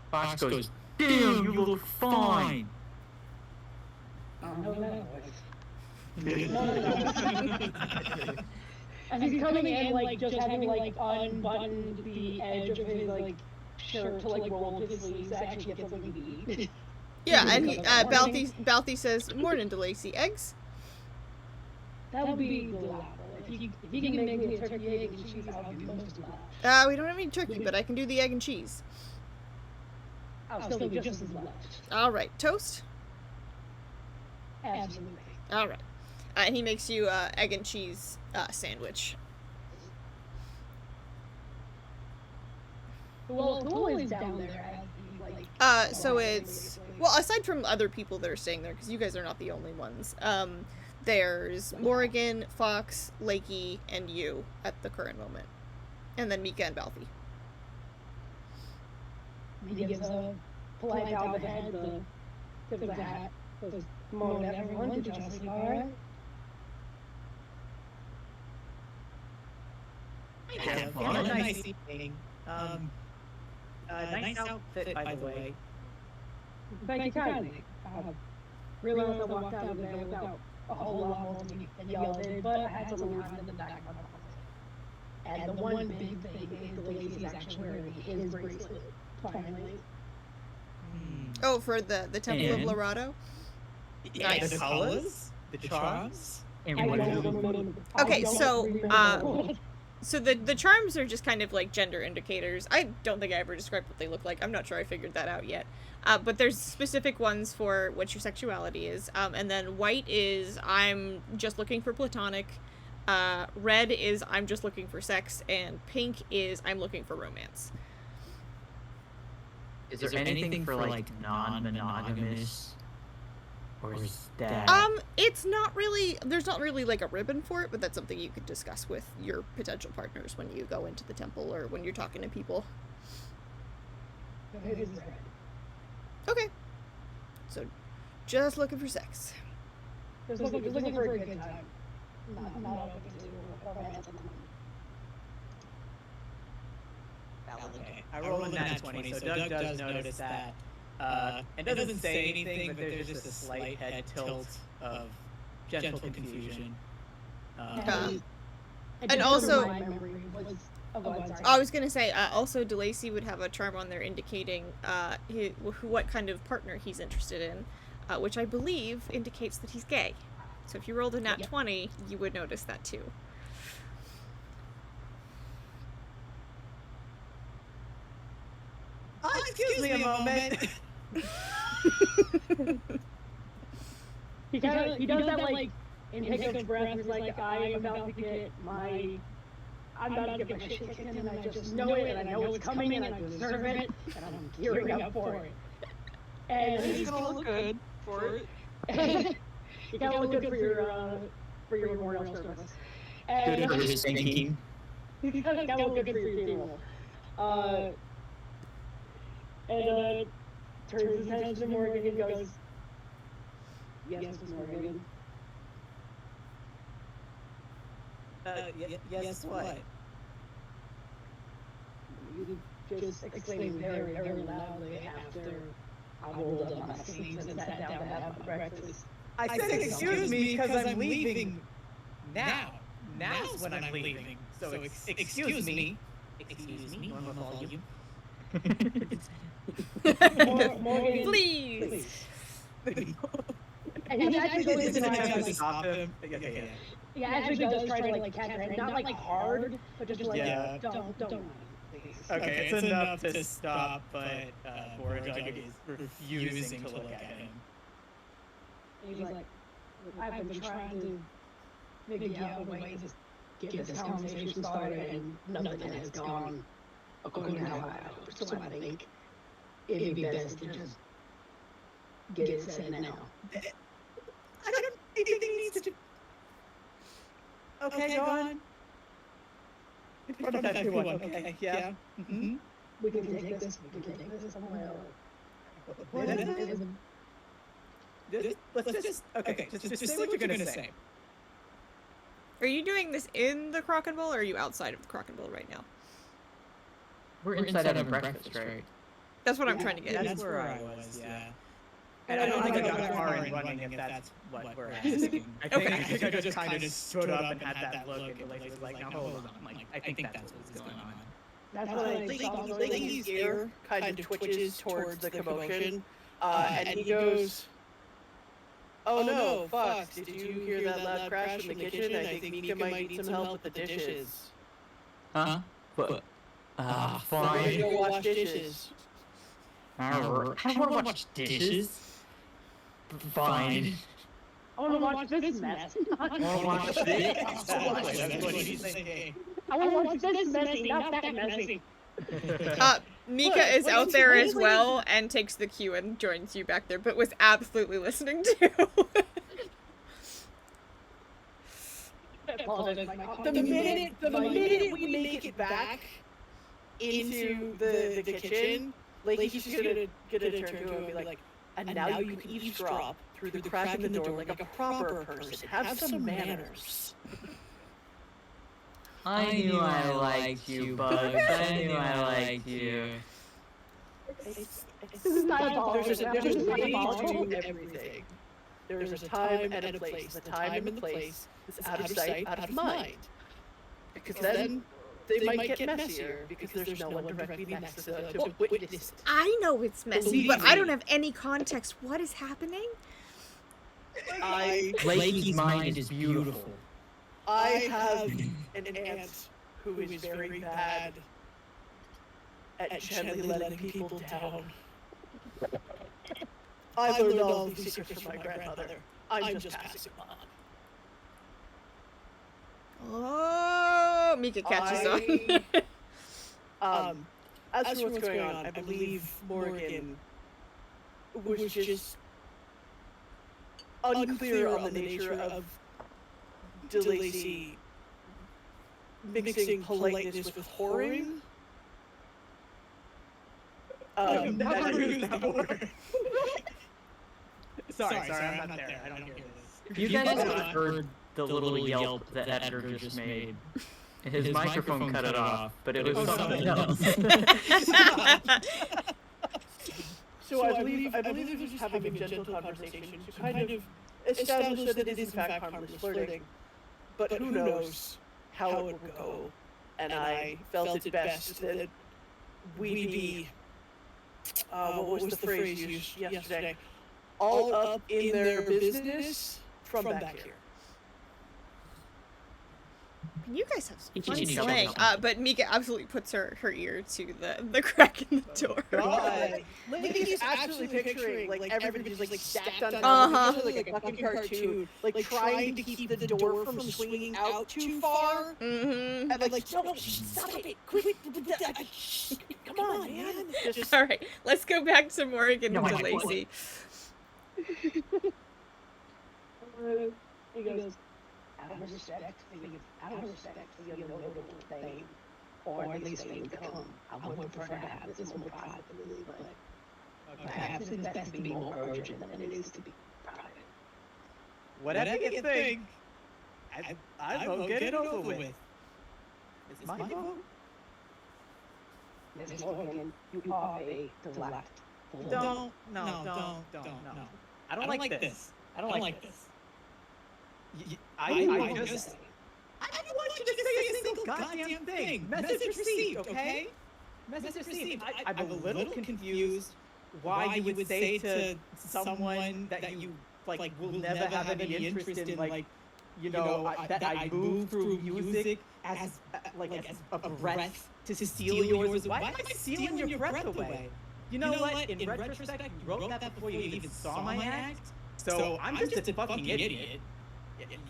Fox goes, damn, you look fine. No. And he's coming in, like, just having, like, unbuttoned the edge of his, like, shirt to, like, roll up his sleeves to actually get something to eat. Yeah, and Balthy says, "Morning, DeLacy. Eggs?" That would be delightful. If you can make me a turkey, egg, and cheese, I'll be most glad. We don't have any turkey, but I can do the egg and cheese. I'll still be just as glad. All right, toast. Absolutely. All right, and he makes you egg and cheese sandwich. Well, who is down there? Like, so it's, well, aside from other people that are staying there, because you guys are not the only ones. There's Morrigan, Fox, Lakey, and you at the current moment, and then Mika and Balthy. He gives a polite bow of the head, the tip of the hat, Because most everyone to justify. Yeah, fun. a nice evening. Nice outfit, by the way. Thank you kindly. Realized I walked out of there without a whole lot more than y'all did, but I had something hard in the back of my pocket. And the one big thing is the lady's actually wearing his bracelet, finally. Oh, for the Temple of And? Lorado? Yeah, Nice. the colors, the charms. And I what is don't it? remember. Okay, I don't so, remember. So the charms are just kind of like gender indicators. I don't think I ever described what they look like. I'm not sure I figured that out yet. But there's specific ones for what your sexuality is. And then white is I'm just looking for platonic. Red is I'm just looking for sex. And pink is I'm looking for romance. Is there anything for like non-monogamous, or is that? It's not really, there's not really like a ribbon for it, but that's something you could discuss with your potential partners when you go into the temple or when you're talking to people. It is red. Okay. So, just looking for sex. Just looking for a good time. Not open to romance at the moment. Okay, I rolled a nat 20, so Doug does notice that. It doesn't say anything, but there's just a slight head tilt of gentle confusion. And also, My memory was, sorry. I was gonna say, also DeLacy would have a charm on there indicating what kind of partner he's interested in, which I believe indicates that he's gay. So if you rolled a nat 20, you would notice that too. Excuse me a moment. He does that like intake of breath. He's like, I am about to get my. I'm about to get my shit kicked in, and I just know it, and I know it's coming, and I deserve it, and I'm gearing up for it. And He's gonna look good for it. You gotta look good for your memorial service. And For his thinking. you gotta look good for your funeral. And turns his attention to Morgan and goes, "Yes, Miss Morgan." Yes, what? You just exclaimed very, very loudly after I rolled up my sleeves and sat down to have my breakfast. I said excuse me because I'm leaving now. Now's when I'm leaving. So excuse me. Excuse me, normal volume. Morgan, Please! And he actually goes Isn't to it try time to to stop him? Yeah. he actually does try to like catch her head, not like hard, but just like Yeah. don't please. Okay, it's enough to stop, but Borjug is refusing to look at him. And he's like, I've been trying to figure out a way to get this conversation started, and nothing has gone according to how I hoped. So I think it'd be best to just get it said now. I don't think anything needs to. Okay, go on. In front of everyone. Okay, yeah. Mm-hmm. We can take this somewhere else. What is it? Let's just say what you're gonna say. Are you doing this in the Crock and Bowl, or are you outside of the Crock and Bowl right now? We're inside having breakfast, right? That's what I'm trying to get. That's where I was, yeah. And I don't think I got far in running if that's what we're asking. I think I just kind of stood up and had that look, and Lacey was like, now hold on. Like, I think that's what's going on. That's what I saw. Lady's ear kind of twitches towards the commotion, and he goes, "Oh no, Fox, did you hear that loud crash in the kitchen? I think Mika might need some help with the dishes." Huh? But, Go fine. wash dishes. I don't want to watch dishes. Fine. I want to watch this mess. I want to watch this. That's what he's thinking. I want to watch this messy, not that messy. Mika is out there as well and takes the cue and joins you back there, but was absolutely listening too. The minute we make it back into the kitchen, like he's just gonna turn to him and be like, "And now you can eavesdrop through the crack in the door like a proper person. Have some manners. I knew I liked you, Bugs. I knew I liked you. It's This is diabolical. there's a This is way diabolical. to everything. There's a time and a place. The time and the place is out of sight, out of mind. Because then they might get messier because there's no one directly next to witness it. I know it's messy, Believe but I me. don't have any context. What is happening? Blakey's mind is beautiful. I have an aunt who is very bad at gently letting people down. I learned all these secrets from my grandmother. I'm just passing on. Oh, Mika catches on. As for what's going on, I believe Morgan was just unclear on the nature of DeLacy mixing politeness with whoring. I've never used that word. Sorry, I'm not there. I don't hear this. You guys have heard the little yelp that Edgar just made. His microphone cut it off, but it was something else. So I believe they're just having a gentle conversation to kind of establish that it is in fact harmless flirting. But who knows how it will go. And I felt it best that we be, what was the phrase used yesterday? All up in their business from back here. You guys have some fun Continue, slang. Shelby. But Mika absolutely puts her ear to the crack in the door. God. Lindy's absolutely picturing like everybody just like stacked on top Uh-huh. of each other like a fucking cartoon, like trying to keep the door from swinging out too far. Mm-hmm. And like, no, stop it, quick, come on, man. Just, All right, let's go back to Morgan No, and I- DeLacy. He goes, out of respect for your notable fame, or at least fame to come, I would prefer to have this more privately, but perhaps it is best to be more urgent than it is to be private. Whatever you think, I vote get it over with. It's my vote. Miss Morgan, you are a delightful Don't. I don't like this. I don't like this. I just. I don't want you to say a single goddamn thing. Message received, okay? Message received. I'm a little confused why you would say to someone that you like will never have any interest in, like, you know, that I move through music as a breath to steal yours. Why am I stealing your breath away? You know what? In retrospect, you wrote that before you even saw my act. So I'm just a fucking idiot.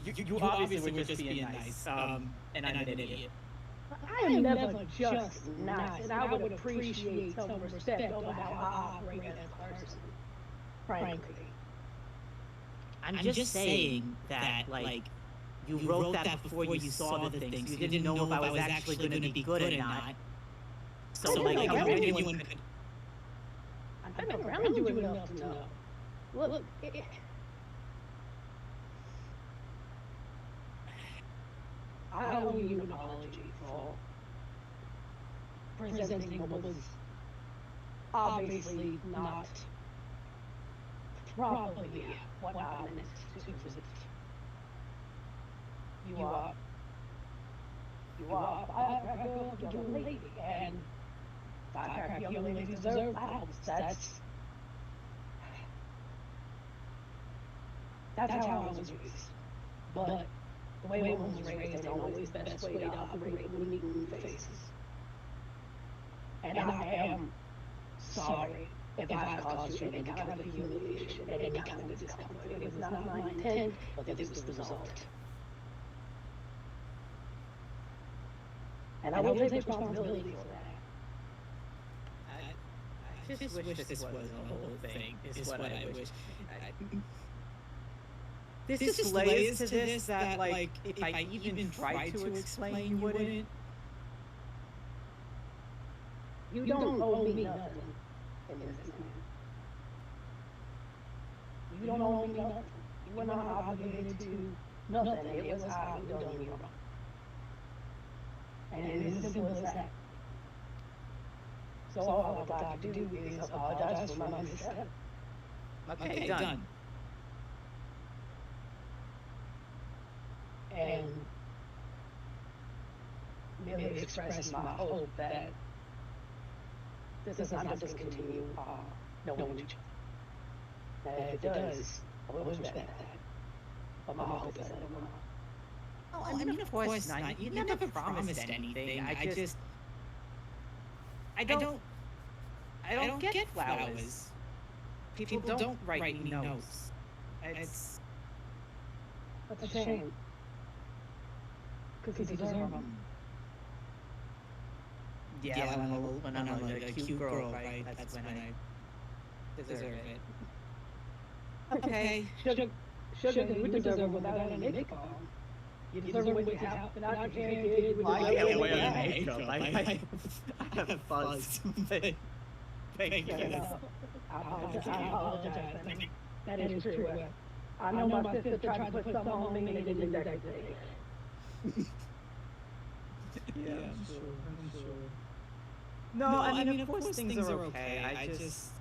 You obviously were just being nice, and I'm an idiot. I am never just nice, and I would appreciate some respect over how I operate as a person, frankly. I'm just saying that, like, you wrote that before you saw the things. You didn't know if I was actually going to be good or not. So, like, anyone could. I've been around you enough to know. Look, I owe you an apology for presenting what was obviously not probably what I meant to present. You are a firecracker young lady, and firecracker young ladies deserve flowers. That's how I was raised. But the way one was raised ain't always the best way to operate when meeting faces. And I am sorry if I caused you any kind of humiliation, any kind of discomfort. It was not my intent, but this was the result. And I will take responsibility for that. I just wish this wasn't a whole thing, is what I wish. This just lays to this that, like, if I even tried to explain, you wouldn't. You don't owe me nothing in this You don't owe me nothing. You were not obligated to nothing. It was highly done on your own. And it is as simple as that. So all I would like to do is apologize for my misstep. Okay, done. And merely express my hope that this does not discontinue knowing each other. That if it does, I will respect that. But my hope is that it will not. Oh, I mean, of course not. You never promised anything. I don't get flowers. People don't write me notes. It's That's a shame. Because you deserve them. Yeah, when I'm a cute girl, right? That's when I deserve it. okay. Sugar, you deserve it without any makeup on. You deserve what you have without your hair did. Well, I can't wear any makeup. I have fuzz. Thank you. I apologize. That is true. I know my sister tried to put something on me and it didn't exactly say. Yeah, I'm sure. No, I mean, of course things are okay. I just...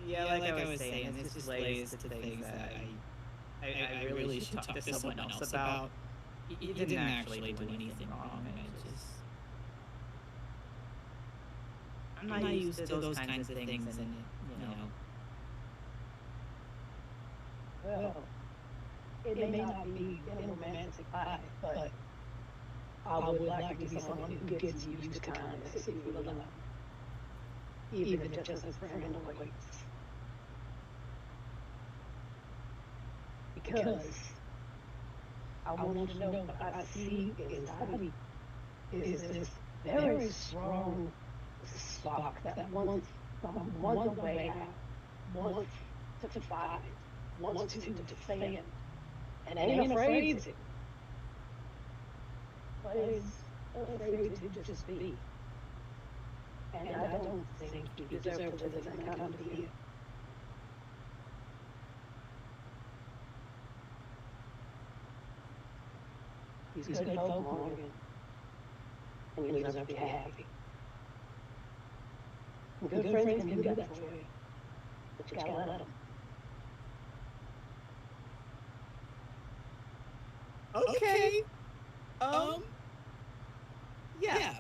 Yeah, like I was saying, this just lays to things that I really should talk to someone else about. You didn't actually do anything wrong, and I just... I'm not used to those kinds of things, and, you know... Well, it may not be in a romantic eye, but I would like to be someone who gets used to kindness if you will allow me. Even if just as a friend or acquaintance. Because I want you to know what I see inside of you is this very strong spark that wants a way out, wants to fight, wants to defend, and ain't afraid to. But is afraid to just be. And I don't think you deserve to live in that kind of fear. He's good folk, Morgan. And you deserve to be happy. And good friends can do that for you. But you gotta let them. Okay. Yeah.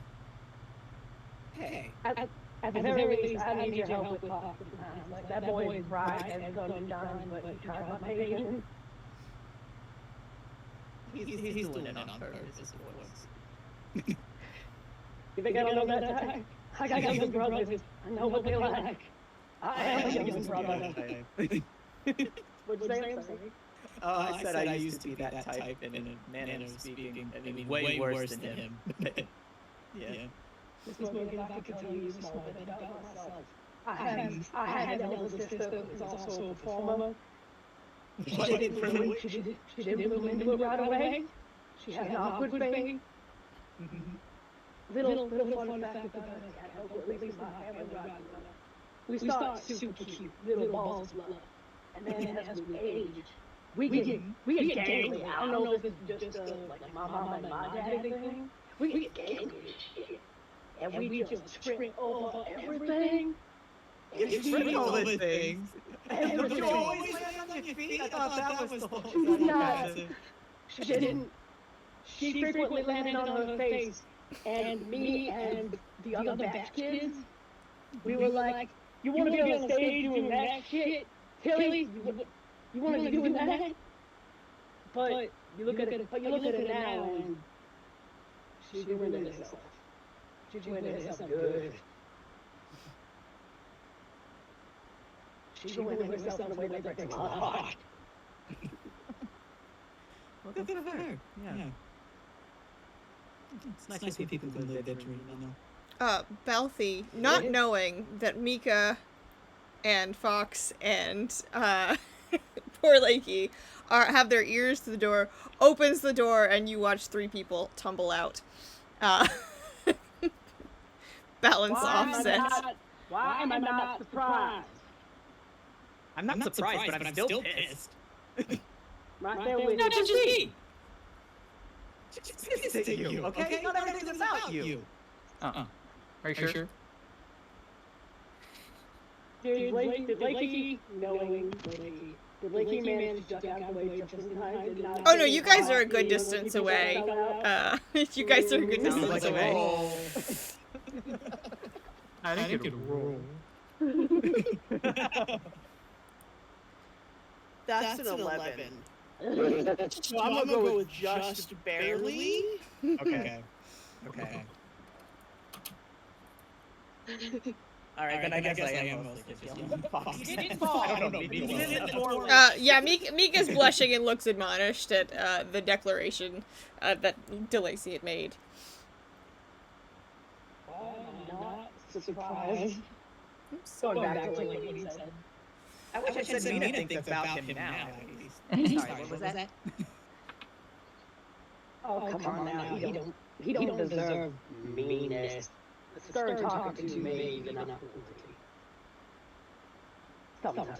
Hey. At the very least, I need your help with Fox sometimes. Like, that boy is right as gun done, but he tried my patience. He's doing it on purpose, of course. You think I don't know that type? I got young brothers. I know what they like. I am a young brother. What'd you say? I'm sorry. I said I used to be that type in a manner of speaking. I mean, way worse than him. Yeah. This moment, if I could tell you a small bit about myself. I had an older sister who was also a performer. She didn't bloom into it right away. She had an awkward fame. Little fun fact about us cat, at least my family right now. We start super cute, little balls of love. And then as we age, we get gangly. I don't know if it's just like my mom and my daddy thing. We get gangly as shit. And we just trip over everything. You trip over things. Everything. You always land on your feet. I thought that was the whole She did not. She didn't. She frequently landed on her face. And me and the other batch kids, we were like, you want to be on the stage doing that shit? Tilly, you want to be doing that? But you look at it now and she's doing it herself. She's doing it herself good. She's doing it herself in a way that breaks my heart. Well, good for her. Yeah. It's nice to see people who live their dream, you know. Balthy, not knowing that Mika and Fox and poor Lakey have their ears to the door, opens the door, and you watch 3 people tumble out. Balance offset. Why am I not surprised? I'm not surprised, but I'm still pissed. Right there with No, just me. Just you, okay? Not everything's about you. Are you sure? Did Lakey, knowing Lakey, did Lakey manage to duck out the way just in time? Oh no, you guys are a good distance away. You guys are a good Sounds distance like a away. roll. I think it would roll. That's an 11. So I'm gonna go with just barely. Okay. All right, then I guess I am mostly just yelling Fox. You didn't fall. I don't know. Maybe You did the doorway. Yeah, Mika's blushing and looks admonished at the declaration that DeLacy had made. I'm not surprised. Going back to what Lakey said. I wish I said Mina thinks about him now. Sorry, what was that? Oh, come on now. He don't deserve meanness. Start talking to me, even not cruelty. Sometimes.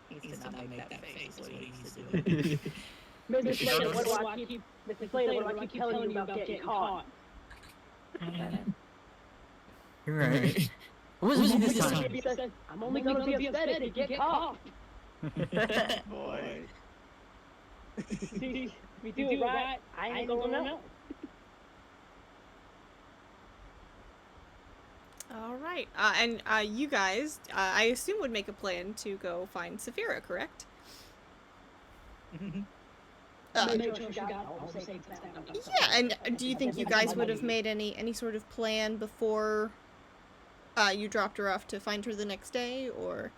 He needs to not make that face. What he needs to do. Mr. Slater, what do I keep telling you about getting caught? You're right. What was it this time? I'm only gonna be upset if you get caught. Boy. See, if you do it right, I ain't gonna know. All right, and you guys, I assume would make a plan to go find Saphira, correct? Yeah, and do you think you guys would have made any sort of plan before you dropped her off to find her the next day, or?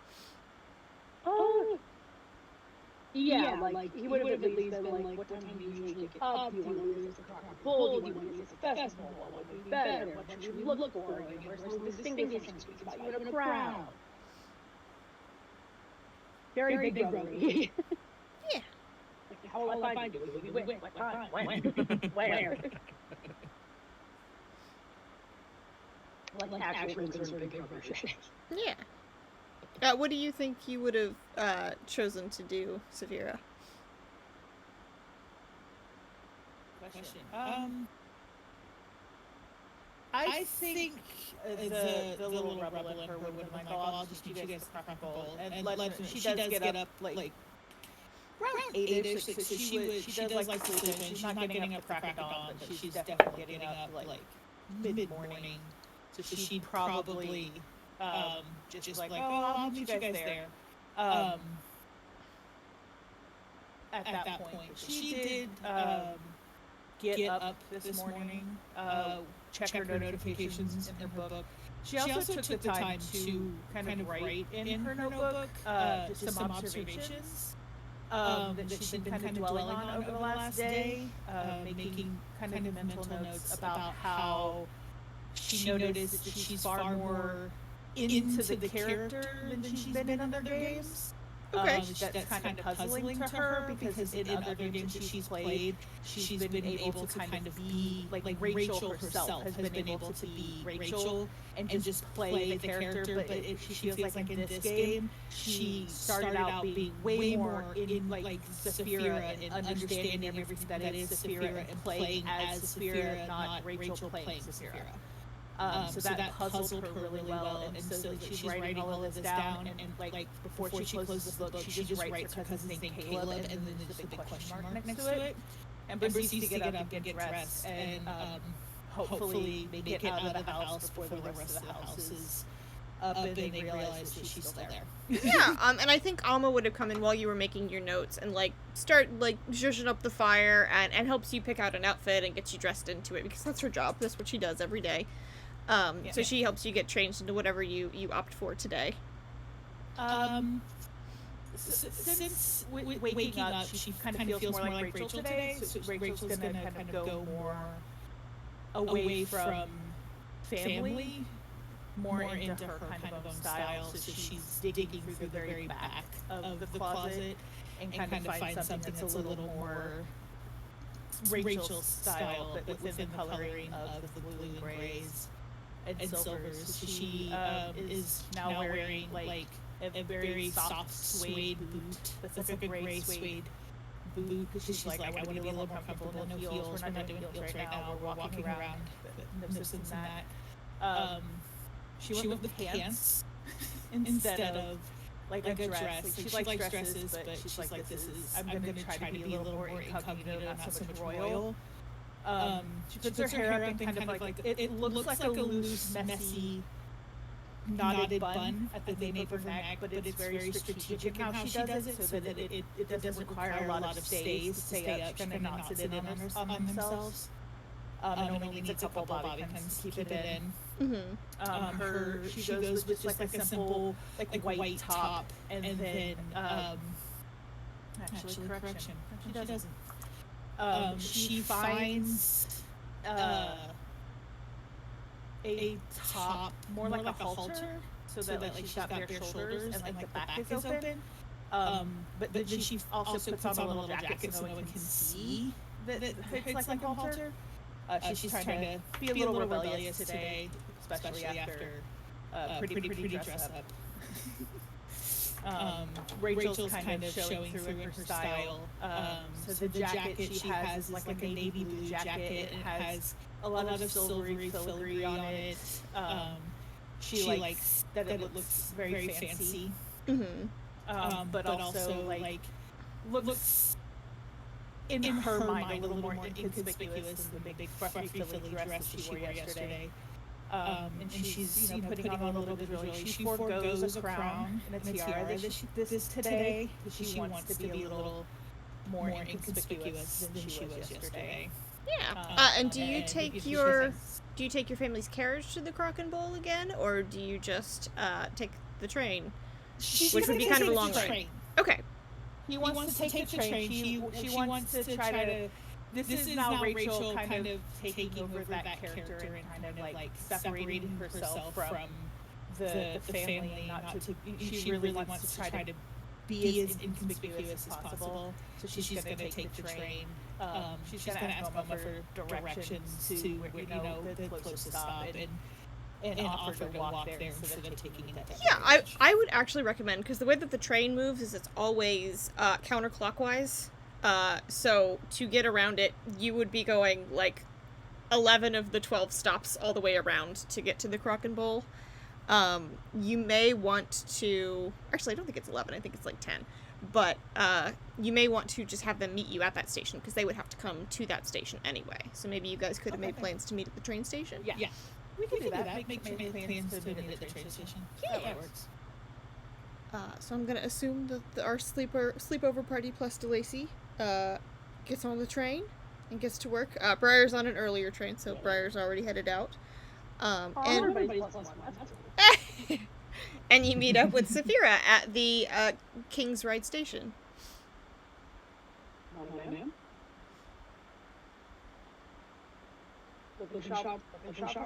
Yeah, like he would have at least been like, what time do you usually get up? Do you want to use the crock and bull? Do you want to use the festival? What would be better? What should we look for? Where's some distinguishing speaks about you in a crowd? Very big brotherly. Yeah. Like, how will I find you? Will you win? What time? When? Where? Like actual sort of big brother shit. Yeah. What do you think you would have chosen to do, Saphira? Question. I think the little rebel in her would have been like, oh, I'll just teach you guys the crock bowl. And she does get up, like around 8-ish, so she does like to sleep in. She's not getting up crack of dawn, but she's definitely getting up, like, mid-morning. So she'd probably, just like, oh, I'll meet you guys there. At that point. She did, get up this morning, check her notifications in her book. She also took the time to kind of write in her notebook just some observations that she'd been kind of dwelling on over the last day, making kind of mental notes about how she noticed that she's far more into the character than she's been in other games. Okay. That's kind of puzzling to her because in other games that she's played, she's been able to kind of be like Rachel herself has been able to be Rachel and just play the character. But she feels like in this game, she started out being way more in like Saphira and understanding everything that is Saphira and playing as Saphira, not Rachel playing Saphira. So that puzzled her really well, and so like, she's writing all of this down, and like before she closes the book, she just writes her cousin's name Caleb, and then there's a big question mark next to it, and proceeds to get up and get dressed, and hopefully make it out of the house before the rest of the house is up and they realize that she's still there. Yeah, and I think Alma would have come in while you were making your notes and like start like zhuzhing up the fire and helps you pick out an outfit and gets you dressed into it because that's her job. That's what she does every day. So she helps you get changed into whatever you opt for today. Since waking up, she kind of feels more like Rachel today, so Rachel's gonna kind of go more away from family, more into her kind of own style, so she's digging through the very back of the closet and kind of find something that's a little more Rachel's style, but within the coloring of the blue and grays and silvers. So she is now wearing like a very soft suede boot that's like a gray suede boot because she's like, I want to be a little more comfortable. No heels. We're not doing heels right now. We're walking around. No this and that. She went with pants instead of like a dress. Like, she likes dresses, but she's like, this is. I'm gonna try to be a little more incognito, not so much royal. She puts her hair up and kind of like it looks like a loose, messy, knotted bun at the nape of her neck, but it's very strategic in how she does it, so that it doesn't require a lot of stays to stay up. She kind of knots it in on themselves. And only needs a couple bobby pins to keep it in. She goes with just like a simple like white top, and then actually correction, she doesn't. She finds a top more like a halter, so that like she's got bare shoulders and like the back is open. But then she also puts on a little jacket so no one can see that it's like a halter. She's trying to be a little rebellious today, especially after pretty dress up. Rachel's kind of showing through in her style. So the jacket she has is like a navy blue jacket. It has a lot of silvery filigree on it. She likes that it looks very fancy. But also like looks in her mind a little more inconspicuous than the big fluffy dress that she wore yesterday. And she's putting on a little bit of jewelry. She forgoes a crown and a tiara this today because she wants to be a little more inconspicuous than she was yesterday. Yeah. And do you take your family's carriage to the Crock and Bowl again, or do you just take the train, which would be kind of a long ride? Okay. He wants to take the train. She wants to try to. This is now Rachel kind of taking over that character and kind of like separating herself from the family, and not to. She really wants to try to be as inconspicuous as possible. So she's going to take the train. She's going to ask Mama for directions to the closest stop and offer to walk there instead of taking it. Yeah, I would actually recommend, because the way that the train moves is it's always counterclockwise. So to get around it, you would be going like 11 of the 12 stops all the way around to get to the Crock and Bowl. You may want to, actually I don't think it's 11, I think it's like 10, but you may want to just have them meet you at that station, because they would have to come to that station anyway. So maybe you guys could have made plans to meet at the train station. Yeah. We can do that. Make plans to meet at the train station. Yeah. That works. So I'm gonna assume that our sleepover party plus DeLacy gets on the train and gets to work. Briar's on an earlier train, so Briar's already headed out. And you meet up with Saphira at the King's Ride station. The shop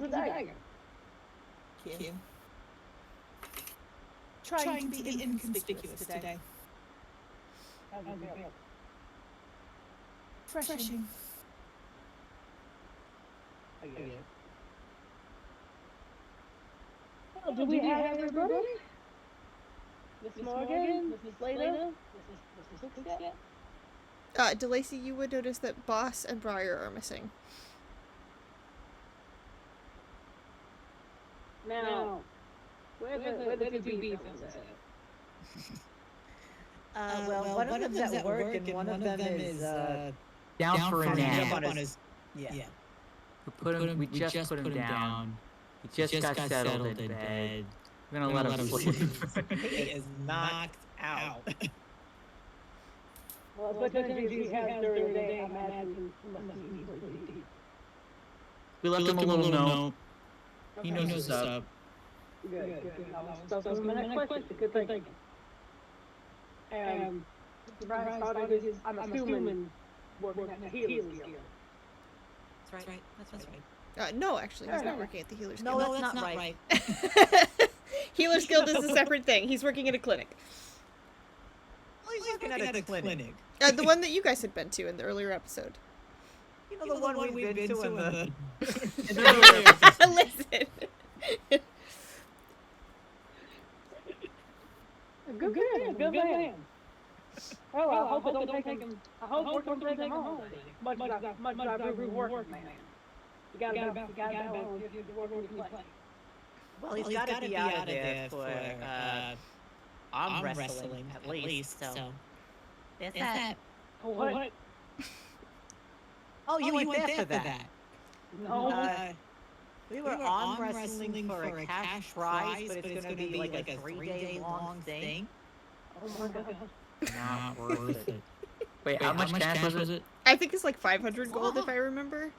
is a dagger. Cute. Trying to be inconspicuous today. Refreshing. Oh, do we have everybody? Miss Morgan, Mrs. Slater, Mrs. Sixcat? DeLacy, you would notice that Boss and Briar are missing. Now, where the two beefs at? Well, one of them's at work and one of them is Down for a nap. on his yeah. We just put him down. He just got settled in bed. We're gonna let him sleep. He is knocked out. Well, as much as he has during the day, I imagine he must be pretty deep. We left him a little note. He knows what's up. Good. That was my next question. Good thinking. Brian started his, I'm assuming, working at the Healer's Guild. That's right. No, actually, he's not working at the Healer's No, Guild. that's not right. Healer's Guild is a separate thing. He's working at a clinic. He's working at a clinic. The one that you guys had been to in the earlier episode. You know the one we've been to in the... Listen. Good man, good man. Well, I hope it don't take him. I hope work don't take him home. Much as I really working, man. You gotta balance your work and your play. Well, he's got to be out of there for arm wrestling at least. So there's that. What? Oh, you went there for that. No. We were arm wrestling for a cash prize, but it's going to be like a 3-day long thing. Oh my God. Not worth it. Wait, how much cash was it? I think it's like 500 gold if I remember.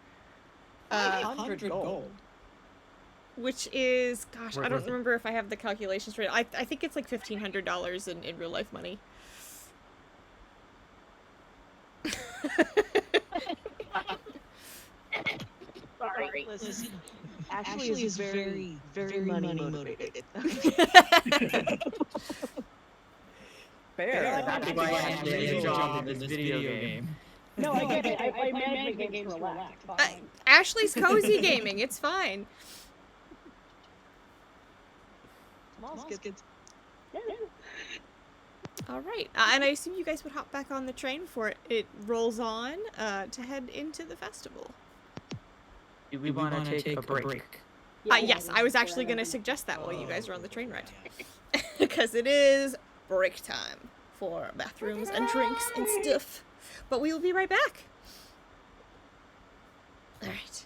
500 gold. Which is, gosh, Where I don't was it? remember if I have the calculations right. I think it's like $1,500 in real life money. Sorry. Listen, Ashley is very, very money motivated. Fair. That's why I have a job in this video game. No, I get it. I play management games to relax. Fine. Ashley's cozy gaming. It's fine. Small skits. Yeah. All right. And I assume you guys would hop back on the train before it rolls on to head into the festival. Do we want to take a break? Yes, I was actually going to suggest that while you guys are on the train ride. Because it is break time for bathrooms and drinks and stuff. But we will be right back. All right.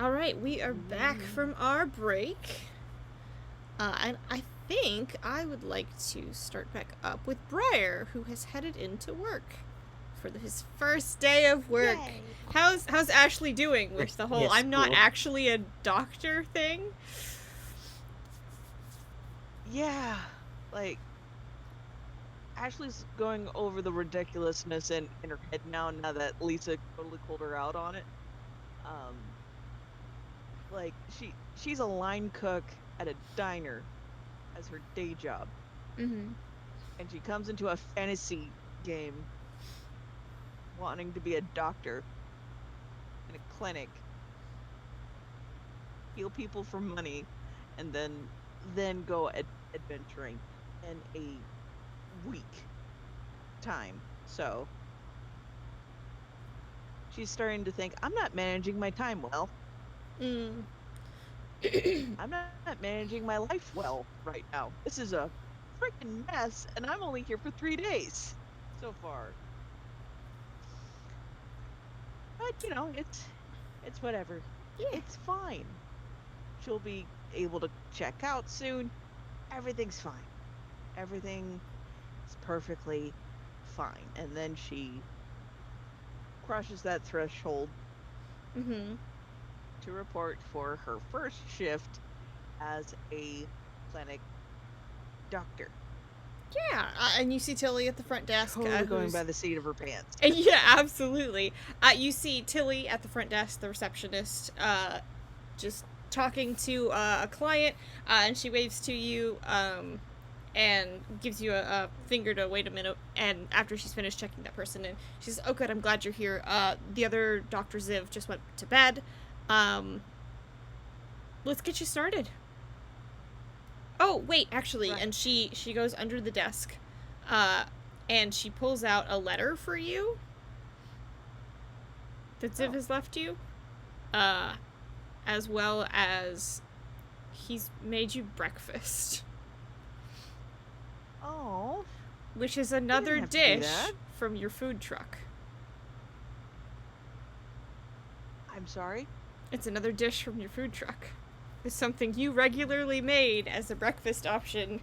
All right, we are back from our break. And I think I would like to start back up with Briar, who has headed into work for his first day of work. Yay. How's Ashley doing with the whole Yes, I'm not cool. actually a doctor thing? Yeah, like Ashley's going over the ridiculousness in her head now that Lisa totally called her out on it. Like she's a line cook at a diner as her day job, Mm-hmm. and she comes into a fantasy game wanting to be a doctor in a clinic, heal people for money, and then go adventuring in a week time. So she's starting to think, I'm not managing my time well. Mm. I'm not managing my life well right now. This is a freaking mess, and I'm only here for 3 days so far. But it's whatever. Yeah. It's fine. She'll be able to check out soon. Everything's fine. Everything is perfectly fine. And then she crosses that threshold Mm-hmm. to report for her first shift as a clinic doctor. Yeah, and you see Tilly at the front desk. Totally going by the seat of her pants. Yeah, absolutely. You see Tilly at the front desk, the receptionist, just talking to a client, and she waves to you, and gives you a finger to wait a minute. And after she's finished checking that person in, she says, "Oh, good, I'm glad you're here. The other Dr. Ziv just went to bed. Let's get you started." Oh, wait, actually, Right. and she goes under the desk, and she pulls out a letter for you that Ziv has left you, as well as he's made you breakfast, Oh, which is another have to do dish that. from your food truck. I'm sorry. It's another dish from your food truck. It's something you regularly made as a breakfast option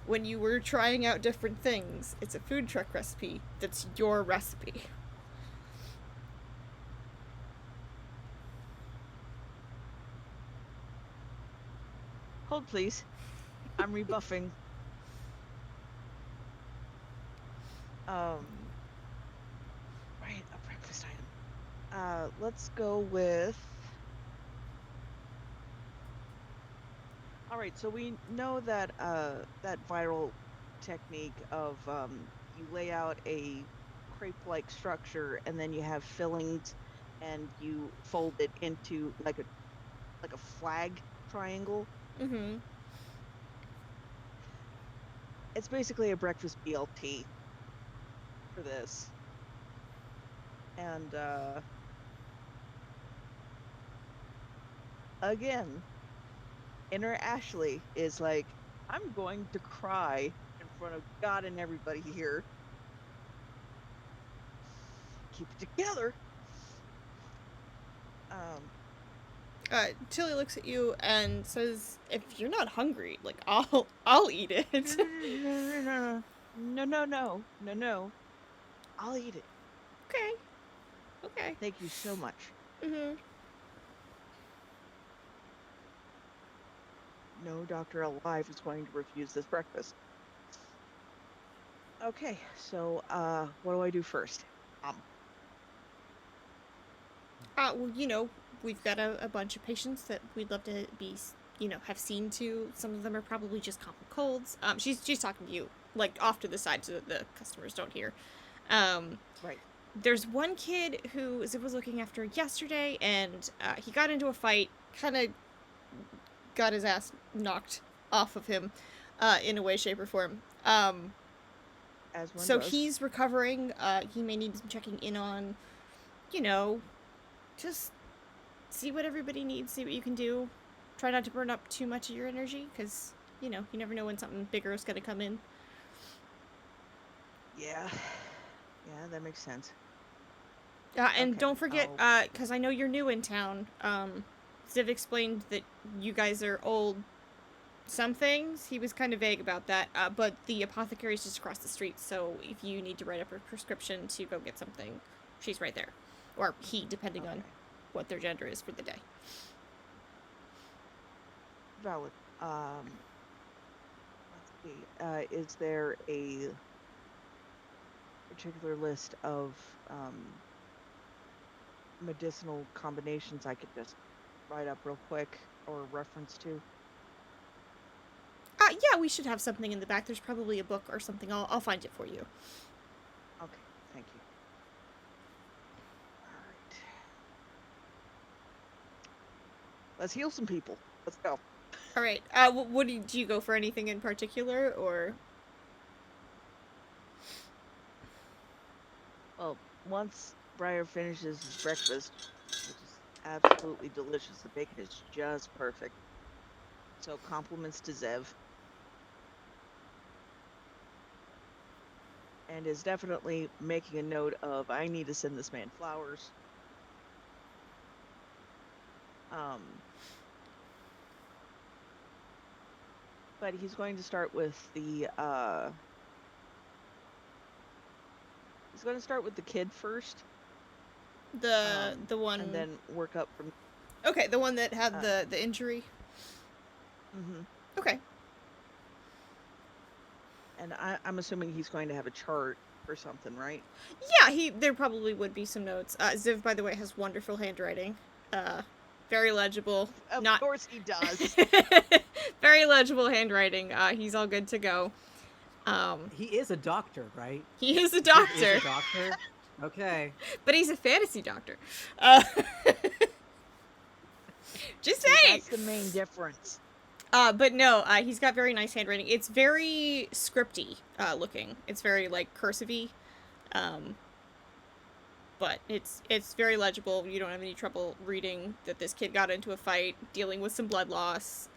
when you were trying out different things. It's a food truck recipe that's your recipe. Hold, please. I'm rebuffing. Right, a breakfast item. Let's go with. All right, so we know that that viral technique of you lay out a crepe-like structure and then you have fillings and you fold it into like a flag triangle. Mm-hmm. It's basically a breakfast BLT for this. And again, inner Ashley is like, I'm going to cry in front of God and everybody here. Keep it together. Tilly looks at you and says, "If you're not hungry, like I'll eat it." No. I'll eat it. Okay. Thank you so much. Mm-hmm. No doctor alive is going to refuse this breakfast. Okay, so what do I do first? Well, we've got a bunch of patients that we'd love to be, have seen to. Some of them are probably just common colds. She's talking to you, like, off to the side so that the customers don't hear. Right. There's one kid who Ziv was looking after yesterday, and he got into a fight, kind of got his ass knocked off of him, in a way, shape, or form. As one So does. he's recovering. He may need some checking in on, just see what everybody needs, see what you can do. Try not to burn up too much of your energy, because, you never know when something bigger is going to come in. Yeah, that makes sense. And Okay, don't forget, because I know you're new in town, Ziv explained that you guys are old some things. He was kind of vague about that, but the apothecary is just across the street, so if you need to write up a prescription to go get something, she's right there. Or he, depending on what their gender is for the day. Valid. Let's see. Is there a particular list of medicinal combinations I could just write up real quick or reference to? Yeah, we should have something in the back. There's probably a book or something. I'll find it for you. Okay, thank you. All right. Let's heal some people. Let's go. All right. What do you go for anything in particular, or? Well, once Briar finishes his breakfast, which is absolutely delicious, the bacon is just perfect. So compliments to Zev. And is definitely making a note of, I need to send this man flowers. But he's going to start with the he's going to start with the kid first. The one, and then work up from. Okay, the one that had the injury. Okay. And I'm assuming he's going to have a chart or something, right? Yeah, there probably would be some notes. Ziv, by the way, has wonderful handwriting. Very legible. Of course he does. Very legible handwriting. He's all good to go. He is a doctor, right? He is a doctor. He is a doctor? Okay. But he's a fantasy doctor. Just saying. That's the main difference. But no, he's got very nice handwriting. It's very scripty looking. It's very, like, cursive-y. But it's very legible. You don't have any trouble reading that this kid got into a fight, dealing with some blood loss,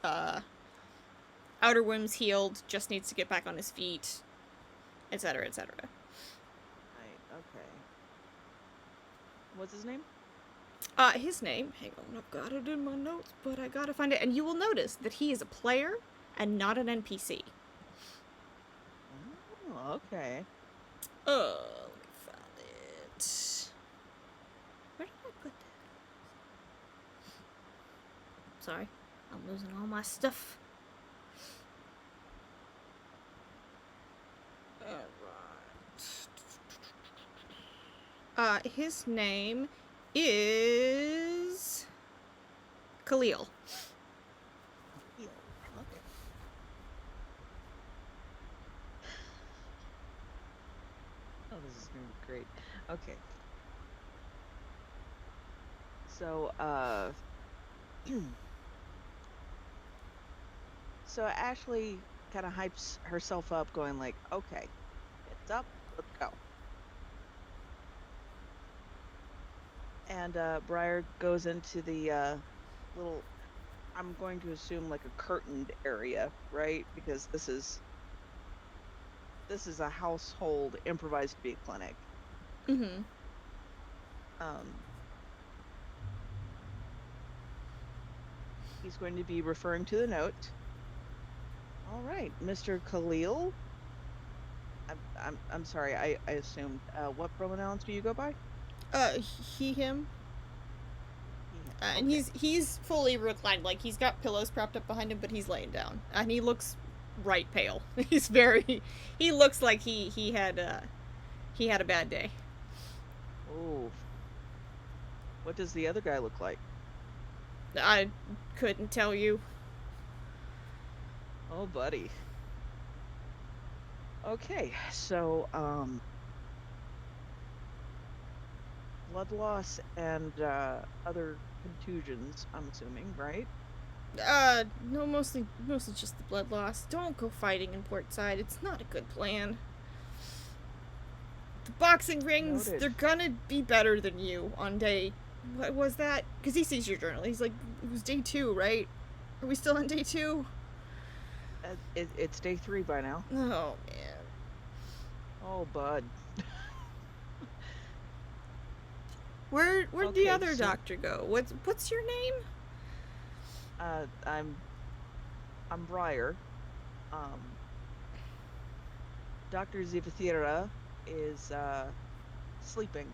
outer wounds healed, just needs to get back on his feet, etc., etc. Right, okay. What's his name? His name, hang on, I've got it in my notes, but I gotta find it. And you will notice that he is a player and not an NPC. Oh, okay. Let me find it. Where did I put that? Sorry, I'm losing all my stuff. Alright. His name is Khalil. Okay. Oh, this is going to be great. Okay. So, so Ashley kind of hypes herself up, going like, okay, it's up, let's go. And Briar goes into the little, I'm going to assume like a curtained area, right? Because this is a household improvised bee clinic. Mm-hmm. He's going to be referring to the note. All right, Mr. Khalil. I'm sorry, I assumed. What pronouns do you go by? He, him. Okay. And he's fully reclined, like he's got pillows propped up behind him, but he's laying down, and he looks right pale. He looks like he had a bad day. Oh. What does the other guy look like? I couldn't tell you. Oh, buddy. Okay, so blood loss and other contusions, I'm assuming, right? No, mostly just the blood loss. Don't go fighting in Portside. It's not a good plan. The boxing rings, Noted. they're gonna be better than you on day... What was that? Because he sees your journal. He's like, it was day 2, right? Are we still on day 2? It's day 3 by now. Oh, man. Oh, bud. Where'd the Okay, other so- doctor go? What's your name? I'm Briar. Um, Dr. Zivathira is sleeping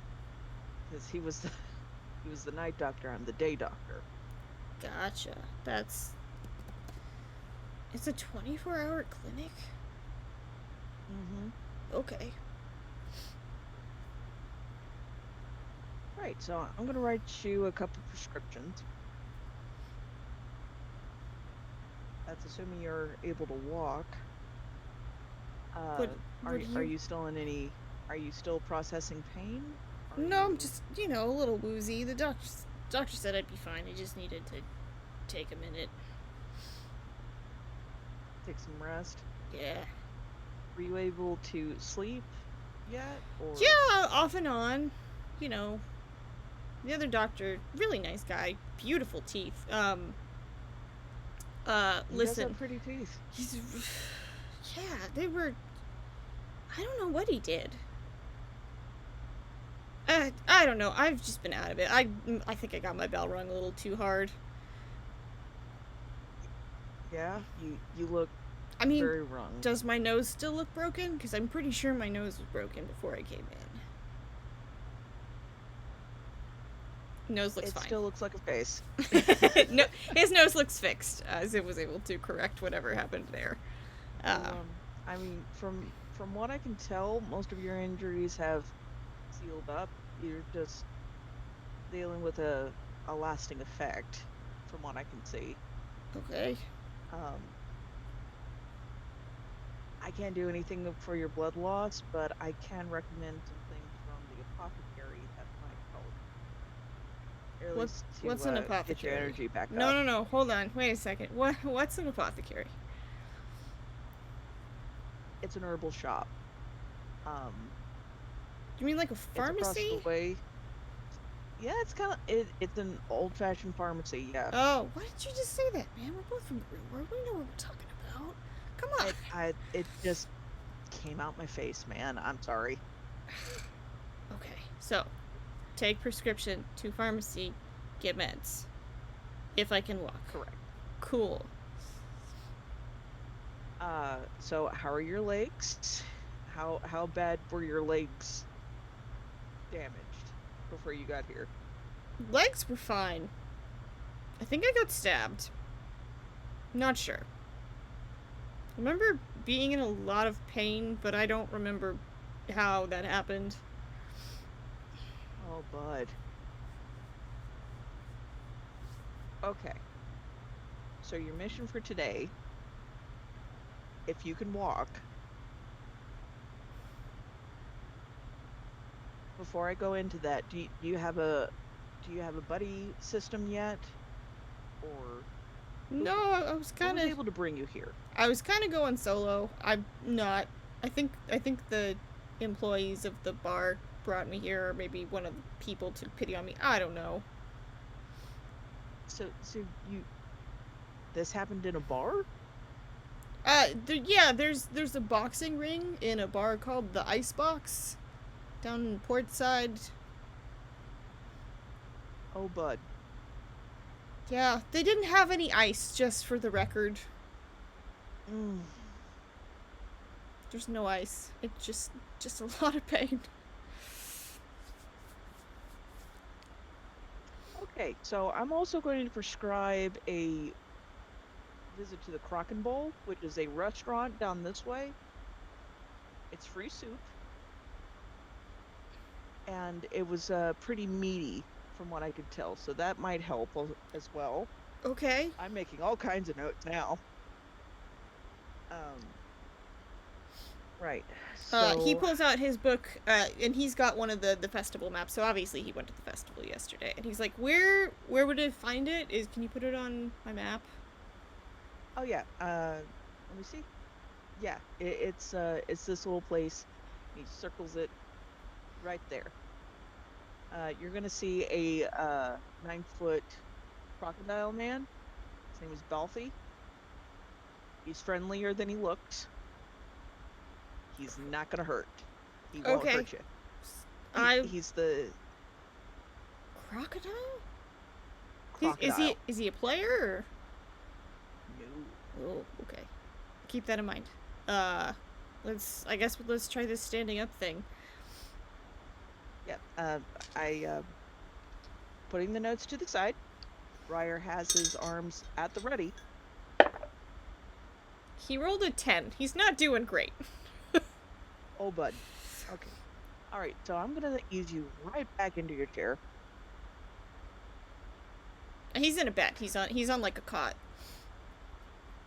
because he was he was the night doctor. I'm the day doctor. Gotcha. It's a 24-hour clinic? Mm-hmm. Okay. Right, so I'm gonna write you a couple prescriptions. That's assuming you're able to walk. What Are do are you... you still in any? Are you still processing pain? Are No, I'm you just, a little woozy. The doctor said I'd be fine. I just needed to take a minute. take some rest? Yeah. Were you able to sleep yet, or? Yeah, off and on. You know, the other doctor, really nice guy, beautiful teeth. He does Listen, have pretty teeth. he's, yeah, they were, I don't know what he did. I don't know, I've just been out of it. I think I got my bell rung a little too hard. Yeah, you look I mean, very wrong. does my nose still look broken? Because I'm pretty sure my nose was broken before I came in. Nose looks fine. It still looks like a face. No, his nose looks fixed, as it was able to correct whatever happened there. I mean, from what I can tell, most of your injuries have sealed up. You're just dealing with a lasting effect, from what I can see. Okay. I can't do anything for your blood loss, but I can recommend some things from the apothecary that might help. Or at least to what's an get your apothecary? energy back up. No. Hold on. Wait a second. What's an apothecary? It's an herbal shop. You mean like a It's pharmacy? across the way. Yeah, it's kind of it's an old-fashioned pharmacy. Yeah. Oh, why did you just say that, man? We're both from the real world. We know what we're talking about. Come on. It just came out my face, man. I'm sorry. Okay, so take prescription to pharmacy, get meds. If I can walk. Correct. Cool. So how are your legs? How bad were your legs damaged before you got here? Legs were fine. I think I got stabbed. Not sure. I remember being in a lot of pain, but I don't remember how that happened. Oh, bud. Okay. So your mission for today, if you can walk, before I go into that, do you have a buddy system yet, or No, I was kind who was of able to bring you here? I was kind of going solo. I'm not. I think the employees of the bar brought me here, or maybe one of the people took pity on me. I don't know. So you this happened in a bar? There's a boxing ring in a bar called the Icebox down in Portside. Oh, bud. Yeah, they didn't have any ice, just for the record. There's no ice. It's just a lot of pain. Okay, so I'm also going to prescribe a visit to the Crock and Bowl, which is a restaurant down this way. It's free soup. And it was pretty meaty from what I could tell, so that might help as well. Okay. I'm making all kinds of notes now. Right. So He pulls out his book, and he's got one of the festival maps. So obviously he went to the festival yesterday, and he's like, "Where would I find it? Can you put it on my map?" Oh yeah. Let me see. Yeah, it's this little place. He circles it right there. You're gonna see a 9-foot crocodile man. His name is Balfi. He's friendlier than he looks. He's not gonna hurt. He won't hurt you. He's the crocodile. crocodile. Is he a player? Or? Oh, okay. Keep that in mind. Let's try this standing up thing. Yep. Putting the notes to the side. Ryer has his arms at the ready. He rolled a 10. He's not doing great. Oh, bud. Okay. All right. So I'm gonna ease you right back into your chair. He's in a bed. He's on like a cot.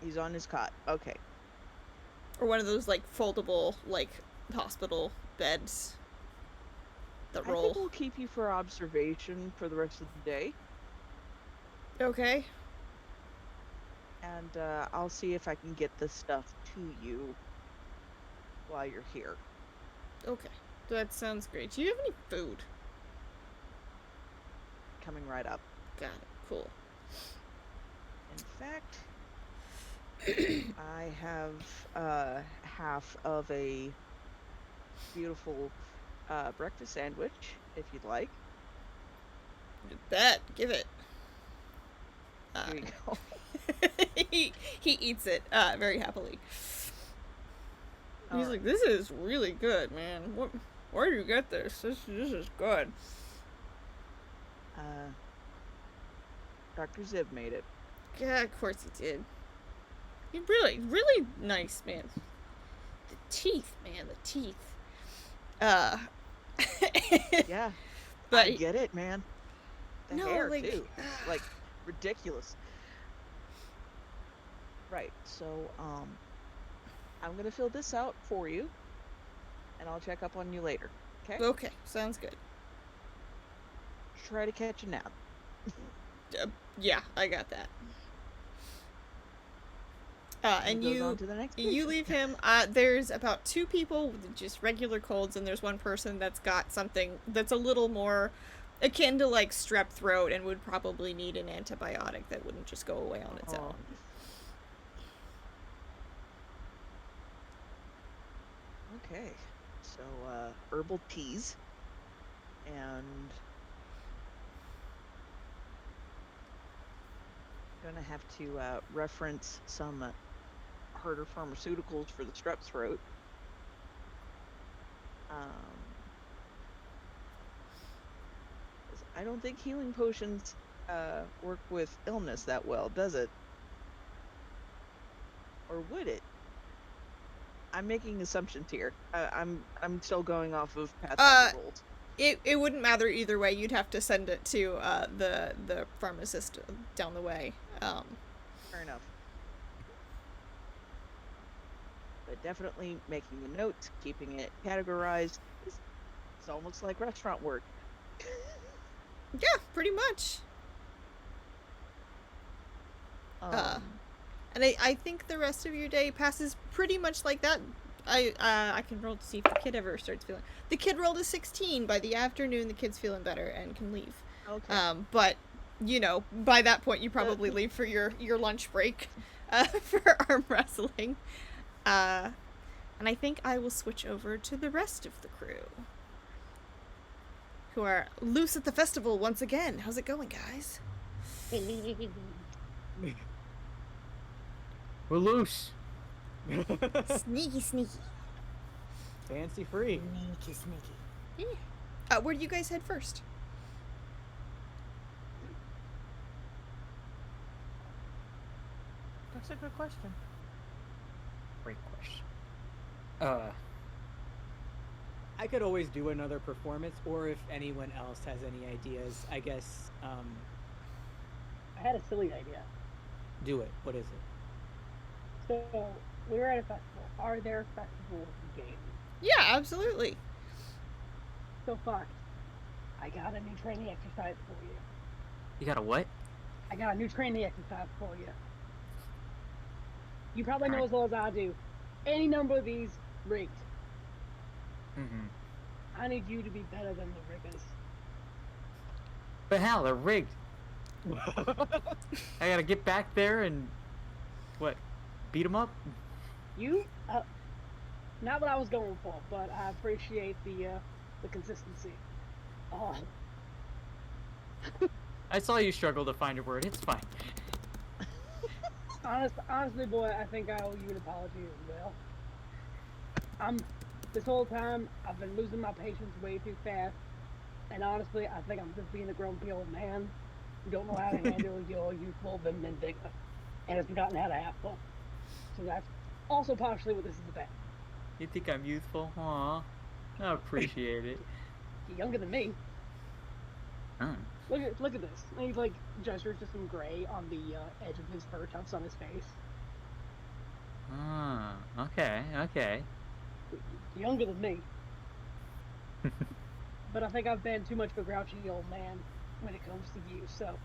He's on his cot. Okay. Or one of those like foldable like hospital beds that I roll. think we'll keep you for observation for the rest of the day. Okay. And I'll see if I can get this stuff to you while you're here. Okay. That sounds great. Do you have any food? Coming right up. Got it. Cool. In fact, I have half of a beautiful breakfast sandwich, if you'd like. Bet. Give it. Here you go. he eats it very happily. He's All like, this is really good, man. Where do you get this? This is good. Dr. Ziv made it. Yeah, of course he did. He really nice, man. The teeth, man, the teeth. Yeah, but I get it, man. The no, hair like, too, like ridiculous. Right. So, I'm gonna fill this out for you, and I'll check up on you later. Okay? Okay, sounds good. Try to catch a nap. Yeah, I got that. And goes on to the next you patient. leave him. There's about 2 people with just regular colds, and there's 1 person that's got something that's a little more akin to like strep throat and would probably need an antibiotic that wouldn't just go away on its own. Okay. So, herbal teas and gonna have to reference some harder pharmaceuticals for the strep throat. I don't think healing potions work with illness that well, does it? Or would it? I'm making assumptions here. I'm still going off of past rolls. It wouldn't matter either way. You'd have to send it to the pharmacist down the way. Fair enough. But definitely making the notes, keeping it categorized. It's almost like restaurant work. Yeah, pretty much. And I think the rest of your day passes pretty much like that. I can roll to see if the kid ever starts feeling. The kid rolled a 16. By the afternoon, the kid's feeling better and can leave. Okay. But you know, by that point, you probably leave for your lunch break, for arm wrestling. And I think I will switch over to the rest of the crew, who are loose at the festival once again. How's it going, guys? We're loose. Sneaky. Fancy free. Yeah. Where do you guys head first? That's a good question. Great question. I could always do another performance, or if anyone else has any ideas, I guess, I had a silly idea. do it. What is it? So, we're at a festival. Are there festival games? Yeah, absolutely. So, fuck. I got a new training exercise for you. You got a what? I got a new training exercise for you. You probably know as well as I do. Any number of these rigged. Mm-hmm. I need you to be better than the riggers. But how? They're rigged. I gotta get back there and what? Beat them up? You, not what I was going for, but I appreciate the consistency. I saw you struggle to find a word. It's fine. Honestly, boy, I think I owe you an apology as well. I'm This whole time I've been losing my patience way too fast, and honestly, I think I'm just being a grumpy old man who don't know how to handle your youthful vim and vigor, and has forgotten how to have fun. So that's also partially what this is about. You think I'm youthful? Aw, I appreciate it. You're younger than me. Oh. Look at this. And he like gestures to some gray on the edge of his fur tufts on his face. Ah, okay, okay. You're younger than me, but I think I've been too much of a grouchy old man when it comes to you. So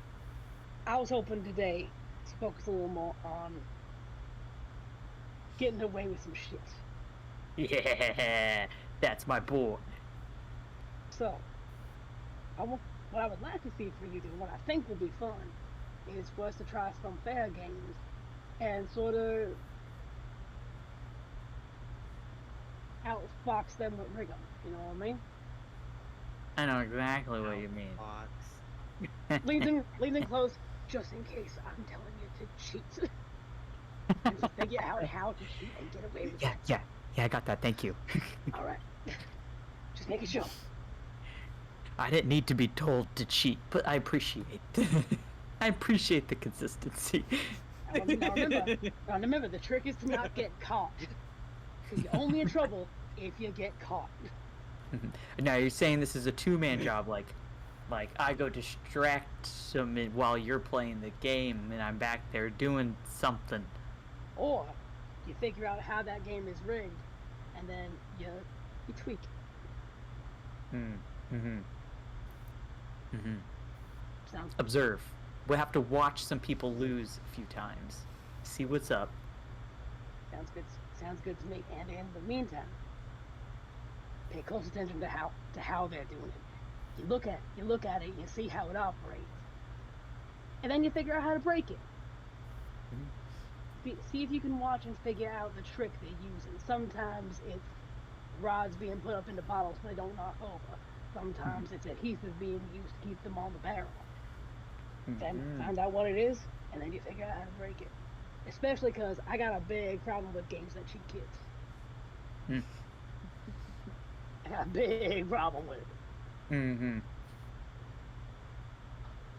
I was hoping today to focus a little more on getting away with some shit. Yeah, that's my boy. So what I would like to see for you do, what I think will be fun, is for us to try some fair games and sort of outfox them with rig'em. You know what I mean? I know exactly what you mean. Fox. Leave them close just in case I'm telling you to cheat and to figure out how to cheat and get away with it. Yeah, I got that. Thank you. All right, just making sure. I didn't need to be told to cheat, but I appreciate. I appreciate the consistency. Now remember, the trick is to not get caught, because you're only in trouble if you get caught. Now you're saying this is a two-man job, like I go distract some while you're playing the game, and I'm back there doing something. Or you figure out how that game is rigged, and then you tweak it. Mm-hmm. Sounds Observe. We'll have to watch some people lose a few times. See what's up. sounds good. Sounds good to me. And in the meantime, pay close attention to how they're doing it. You look at it, you see how it operates, and then you figure out how to break it. See if you can watch and figure out the trick they use. And sometimes it's rods being put up into bottles so they don't knock over. Sometimes it's adhesive being used to keep them on the barrel. Find out what it is, and then you figure out how to break it. Especially because I got a big problem with games that cheat kids. Mm. I got a big problem with it. Mm-hmm.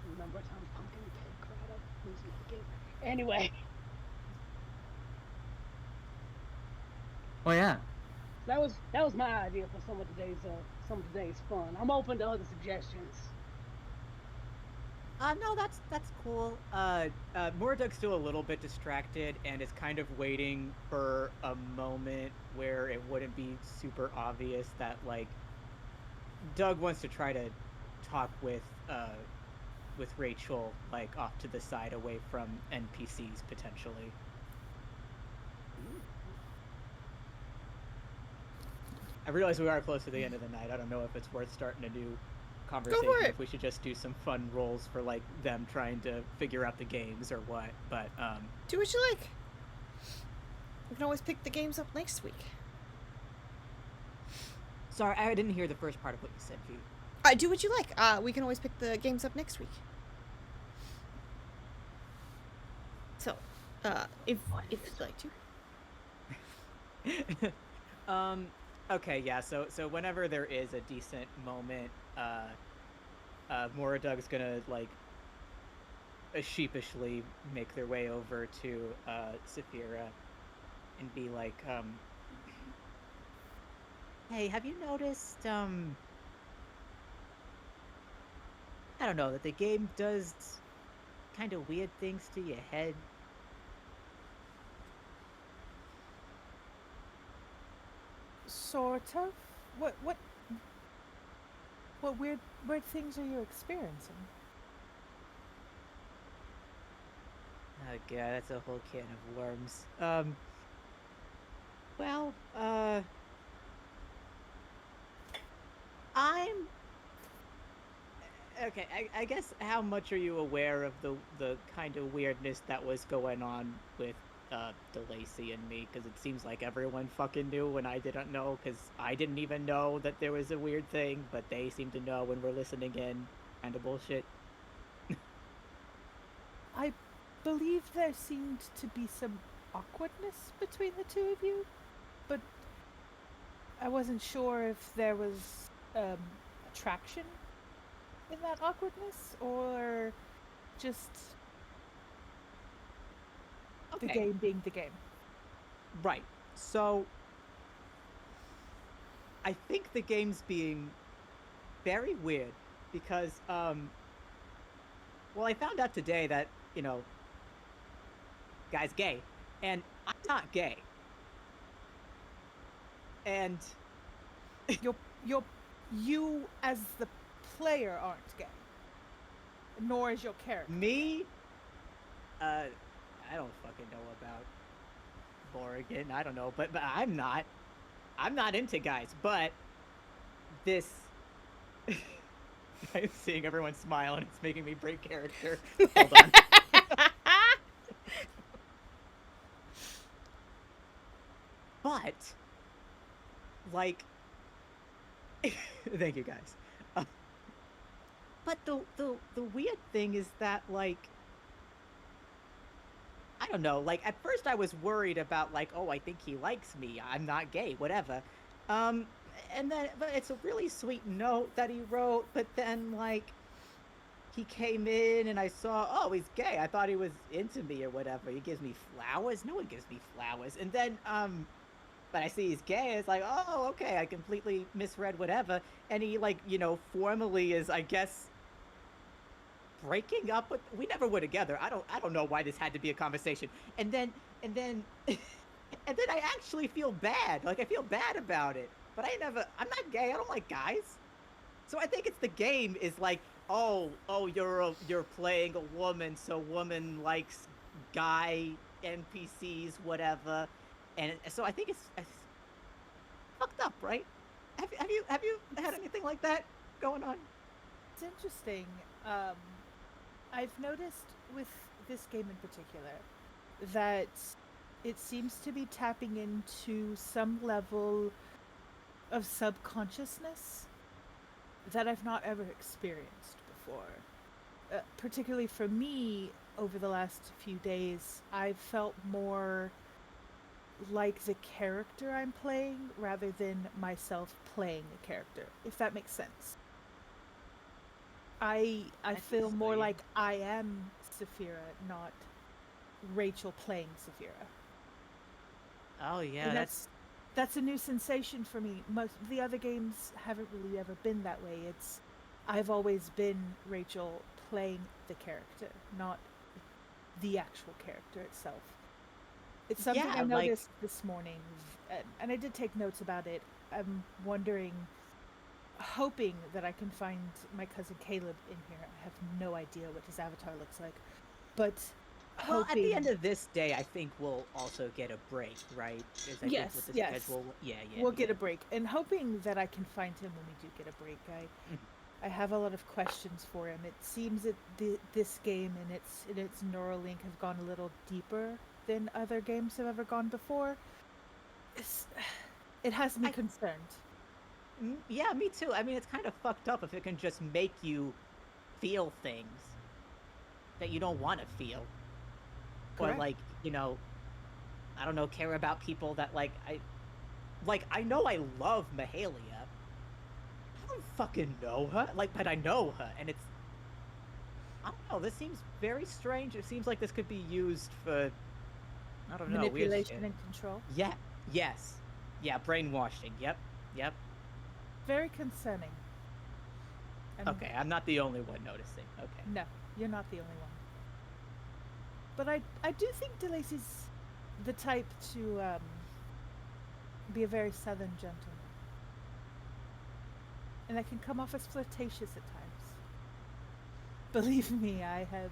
The number of times Pumpkin Kid cried up losing that game. Anyway, Oh yeah. that was my idea for some of today's fun. I'm open to other suggestions. No, that's cool. Moradug's still a little bit distracted and is kind of waiting for a moment where it wouldn't be super obvious that like Doug wants to try to talk with Rachel like off to the side away from NPCs potentially. I realize we are close to the end of the night. I don't know if it's worth starting a new conversation. Go for it. If we should just do some fun rolls for like them trying to figure out the games or what. But Do what you like. We can always pick the games up next week. sorry, I didn't hear the first part of what you said, V. Do what you like. We can always pick the games up next week. So, if you'd like to. Okay, yeah. So whenever there is a decent moment, Moradug's gonna like sheepishly make their way over to Saphira and be like, "Hey, have you noticed I don't know, that the game does kind of weird things to your head?" Sort of. What weird things are you experiencing? Oh god, that's a whole can of worms. Well, I'm okay. I guess how much are you aware of the kind of weirdness that was going on with DeLacy and me? Because it seems like everyone fucking knew when I didn't know. Because I didn't even know that there was a weird thing, but they seem to know when we're listening in. Kind of bullshit. I believe there seemed to be some awkwardness between the two of you, but I wasn't sure if there was attraction in that awkwardness or just the Okay. game being the game. Right. So I think the game's being very weird because well, I found out today that, guy's gay, and I'm not gay. And You as the player aren't gay, nor is your character. me, I don't fucking know about Morrigan. I don't know, but I'm not into guys. But this, I'm seeing everyone smile, and it's making me break character. Hold on. But, like, thank you guys. But the weird thing is that, like, I don't know. Like, at first I was worried about, like, oh, I think he likes me. I'm not gay, whatever. Um, and then, but it's a really sweet note that he wrote. But then, like, he came in and I saw, oh, he's gay. I thought he was into me or whatever. He gives me flowers. No one gives me flowers. And then, but I see he's gay. It's like, oh, okay. I completely misread whatever. And he, like, formally is, I guess, breaking up with. We never were together. I don't know why this had to be a conversation. And then, and then I actually feel bad. Like, I feel bad about it. But I'm not gay. I don't like guys. So I think it's the game is like, oh, you're playing a woman, so woman likes guy NPCs, whatever, and so I think it's fucked up, right? Have you had anything like that going on? It's interesting. I've noticed with this game in particular that it seems to be tapping into some level of subconsciousness that I've not ever experienced before. Particularly for me, over the last few days, I've felt more like the character I'm playing rather than myself playing a character, if that makes sense. I feel more like I am Saphira, not Rachel playing Saphira. Oh yeah, And that's a new sensation for me. Most the other games haven't really ever been that way. I've always been Rachel playing the character, not the actual character itself. It's something I noticed this morning, and I did take notes about it. I'm wondering, hoping that I can find my cousin Caleb in here. I have no idea what his avatar looks like, but well, at the end of this day, I think we'll also get a break, right? Yes. Schedule, yeah. We'll get a break, and hoping that I can find him when we do get a break. I have a lot of questions for him. It seems that this game and its neural link has gone a little deeper than other games have ever gone before. It has me concerned. Yeah, me too. I mean, it's kind of fucked up if it can just make you feel things that you don't want to feel. Correct. Or, like, I don't know, care about people that, I know I love Mahalia. I don't fucking know her. But I know her, and it's, I don't know, this seems very strange. It seems like this could be used for, I don't know, manipulation and control. Yeah, yes. Yeah, brainwashing. Yep. Very concerning. Okay, I'm not the only one noticing. Okay. No, you're not the only one. But I do think DeLacy's the type to be a very southern gentleman. And that can come off as flirtatious at times. Believe me, I have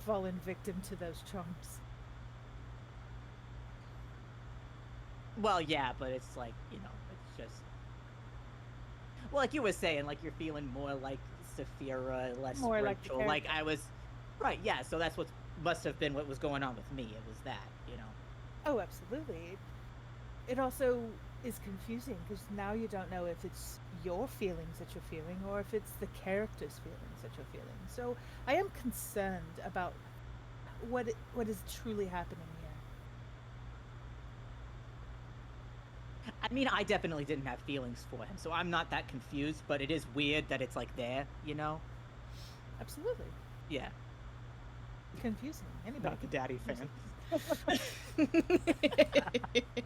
fallen victim to those charms. Well, yeah, but it's like, it's just... Well, like you were saying, like, you're feeling more like Saphira, less more Rachel. Like I was... Right, yeah, so that's what must have been what was going on with me. It was that, Oh, absolutely. It also is confusing, because now you don't know if it's your feelings that you're feeling, or if it's the character's feelings that you're feeling. So I am concerned about what is truly happening here. I mean, I definitely didn't have feelings for him, so I'm not that confused, but it is weird that it's like there, you know? Absolutely Yeah. confusing. Anybody Not the can daddy confuse fan. it.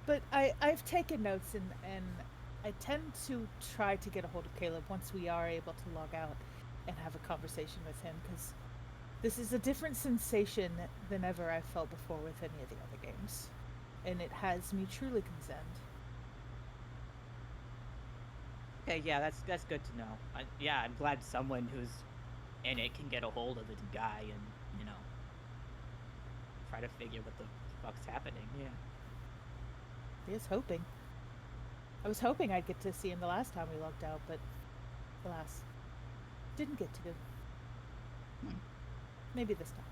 But I've taken notes and I tend to try to get a hold of Caleb once we are able to log out and have a conversation with him, because this is a different sensation than ever I've felt before with any of the other games, and it has me truly concerned. Okay, yeah, that's good to know. I'm glad someone who's in it can get a hold of the guy and, you know, try to figure what the fuck's happening. Yeah. I was hoping. I was hoping I'd get to see him the last time we logged out, but alas, didn't get to. Maybe this time.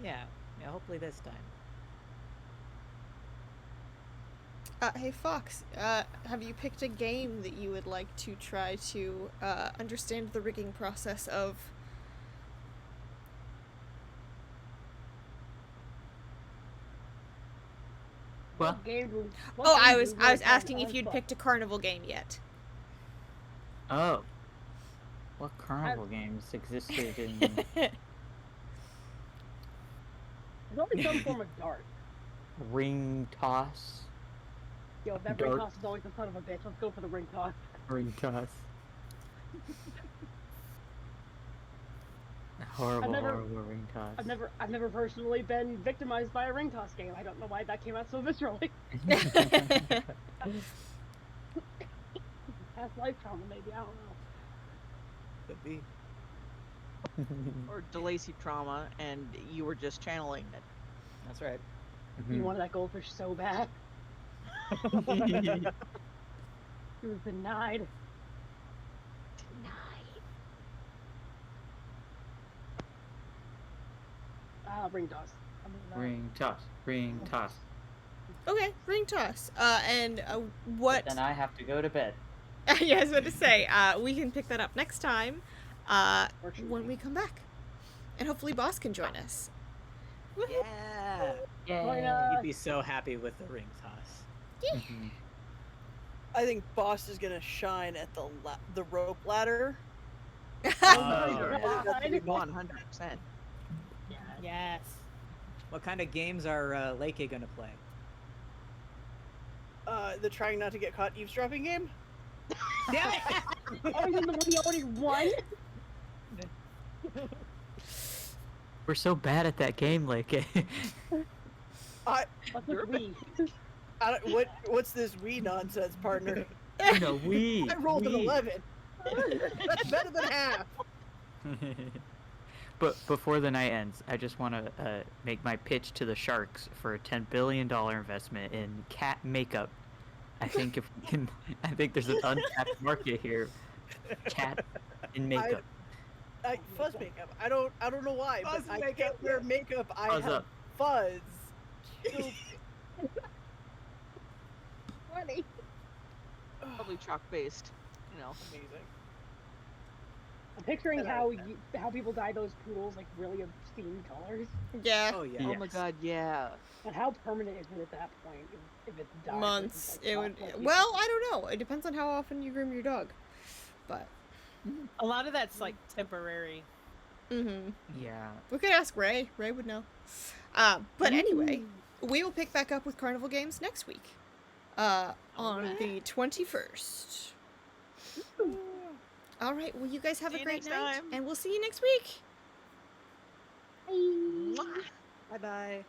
Yeah, hopefully this time. Hey Fox, have you picked a game that you would like to try to understand the rigging process of? Well, I was asking if you'd picked a carnival game yet. oh. What carnival games existed in... There's always some form of dart. Ring toss? Yo, that ring toss is always the son of a bitch. Let's go for the ring toss. Ring toss. Horrible ring toss. I've never personally been victimized by a ring toss game. I don't know why that came out so viscerally. Past life trauma, maybe. I don't know. Could be. Or DeLacy trauma, and you were just channeling it. That's right. You wanted that goldfish so bad. He was denied. Ring toss. Ring toss. Ring toss. Okay, ring toss. And what? But then I have to go to bed. Yeah, I was about to say, we can pick that up next time, when we come back. And hopefully Boss can join us. Yeah. Yeah. You'd be so happy with the ring toss. Yeah. I think Boss is gonna shine at the rope ladder. Oh, Yeah. 100%. Yes. What kind of games are Leike gonna play? The trying not to get caught eavesdropping game. Damn it! Oh, you're the one he already won? We're so bad at that game, Leike. What's this Wii nonsense, partner? No, we. I rolled an 11. That's better than half. But before the night ends, I just want to make my pitch to the Sharks for a $10 billion investment in cat makeup. I think if we can, I think there's an untapped market here. Cat in makeup. Fuzz makeup. I don't know why, Fuzz but I makeup, can't wear makeup. I Fuzz have up. fuzz. Funny. Probably chalk based. You know. Amazing. I'm picturing how people dye those poodles like really obscene colors. Yeah. Oh yeah. Oh my god, yeah. But how permanent is it at that point? If it's dyed Months. like, It would. like, Well, I don't know. It depends on how often you groom your dog. But. A lot of that's like temporary. Mm-hmm. Yeah. We could ask Ray. Ray would know. But anyway, we will pick back up with Carnival Games next week. On the 21st. All right. Well, you guys have See a you great next night, time. and we'll see you next week. Mwah. Bye bye.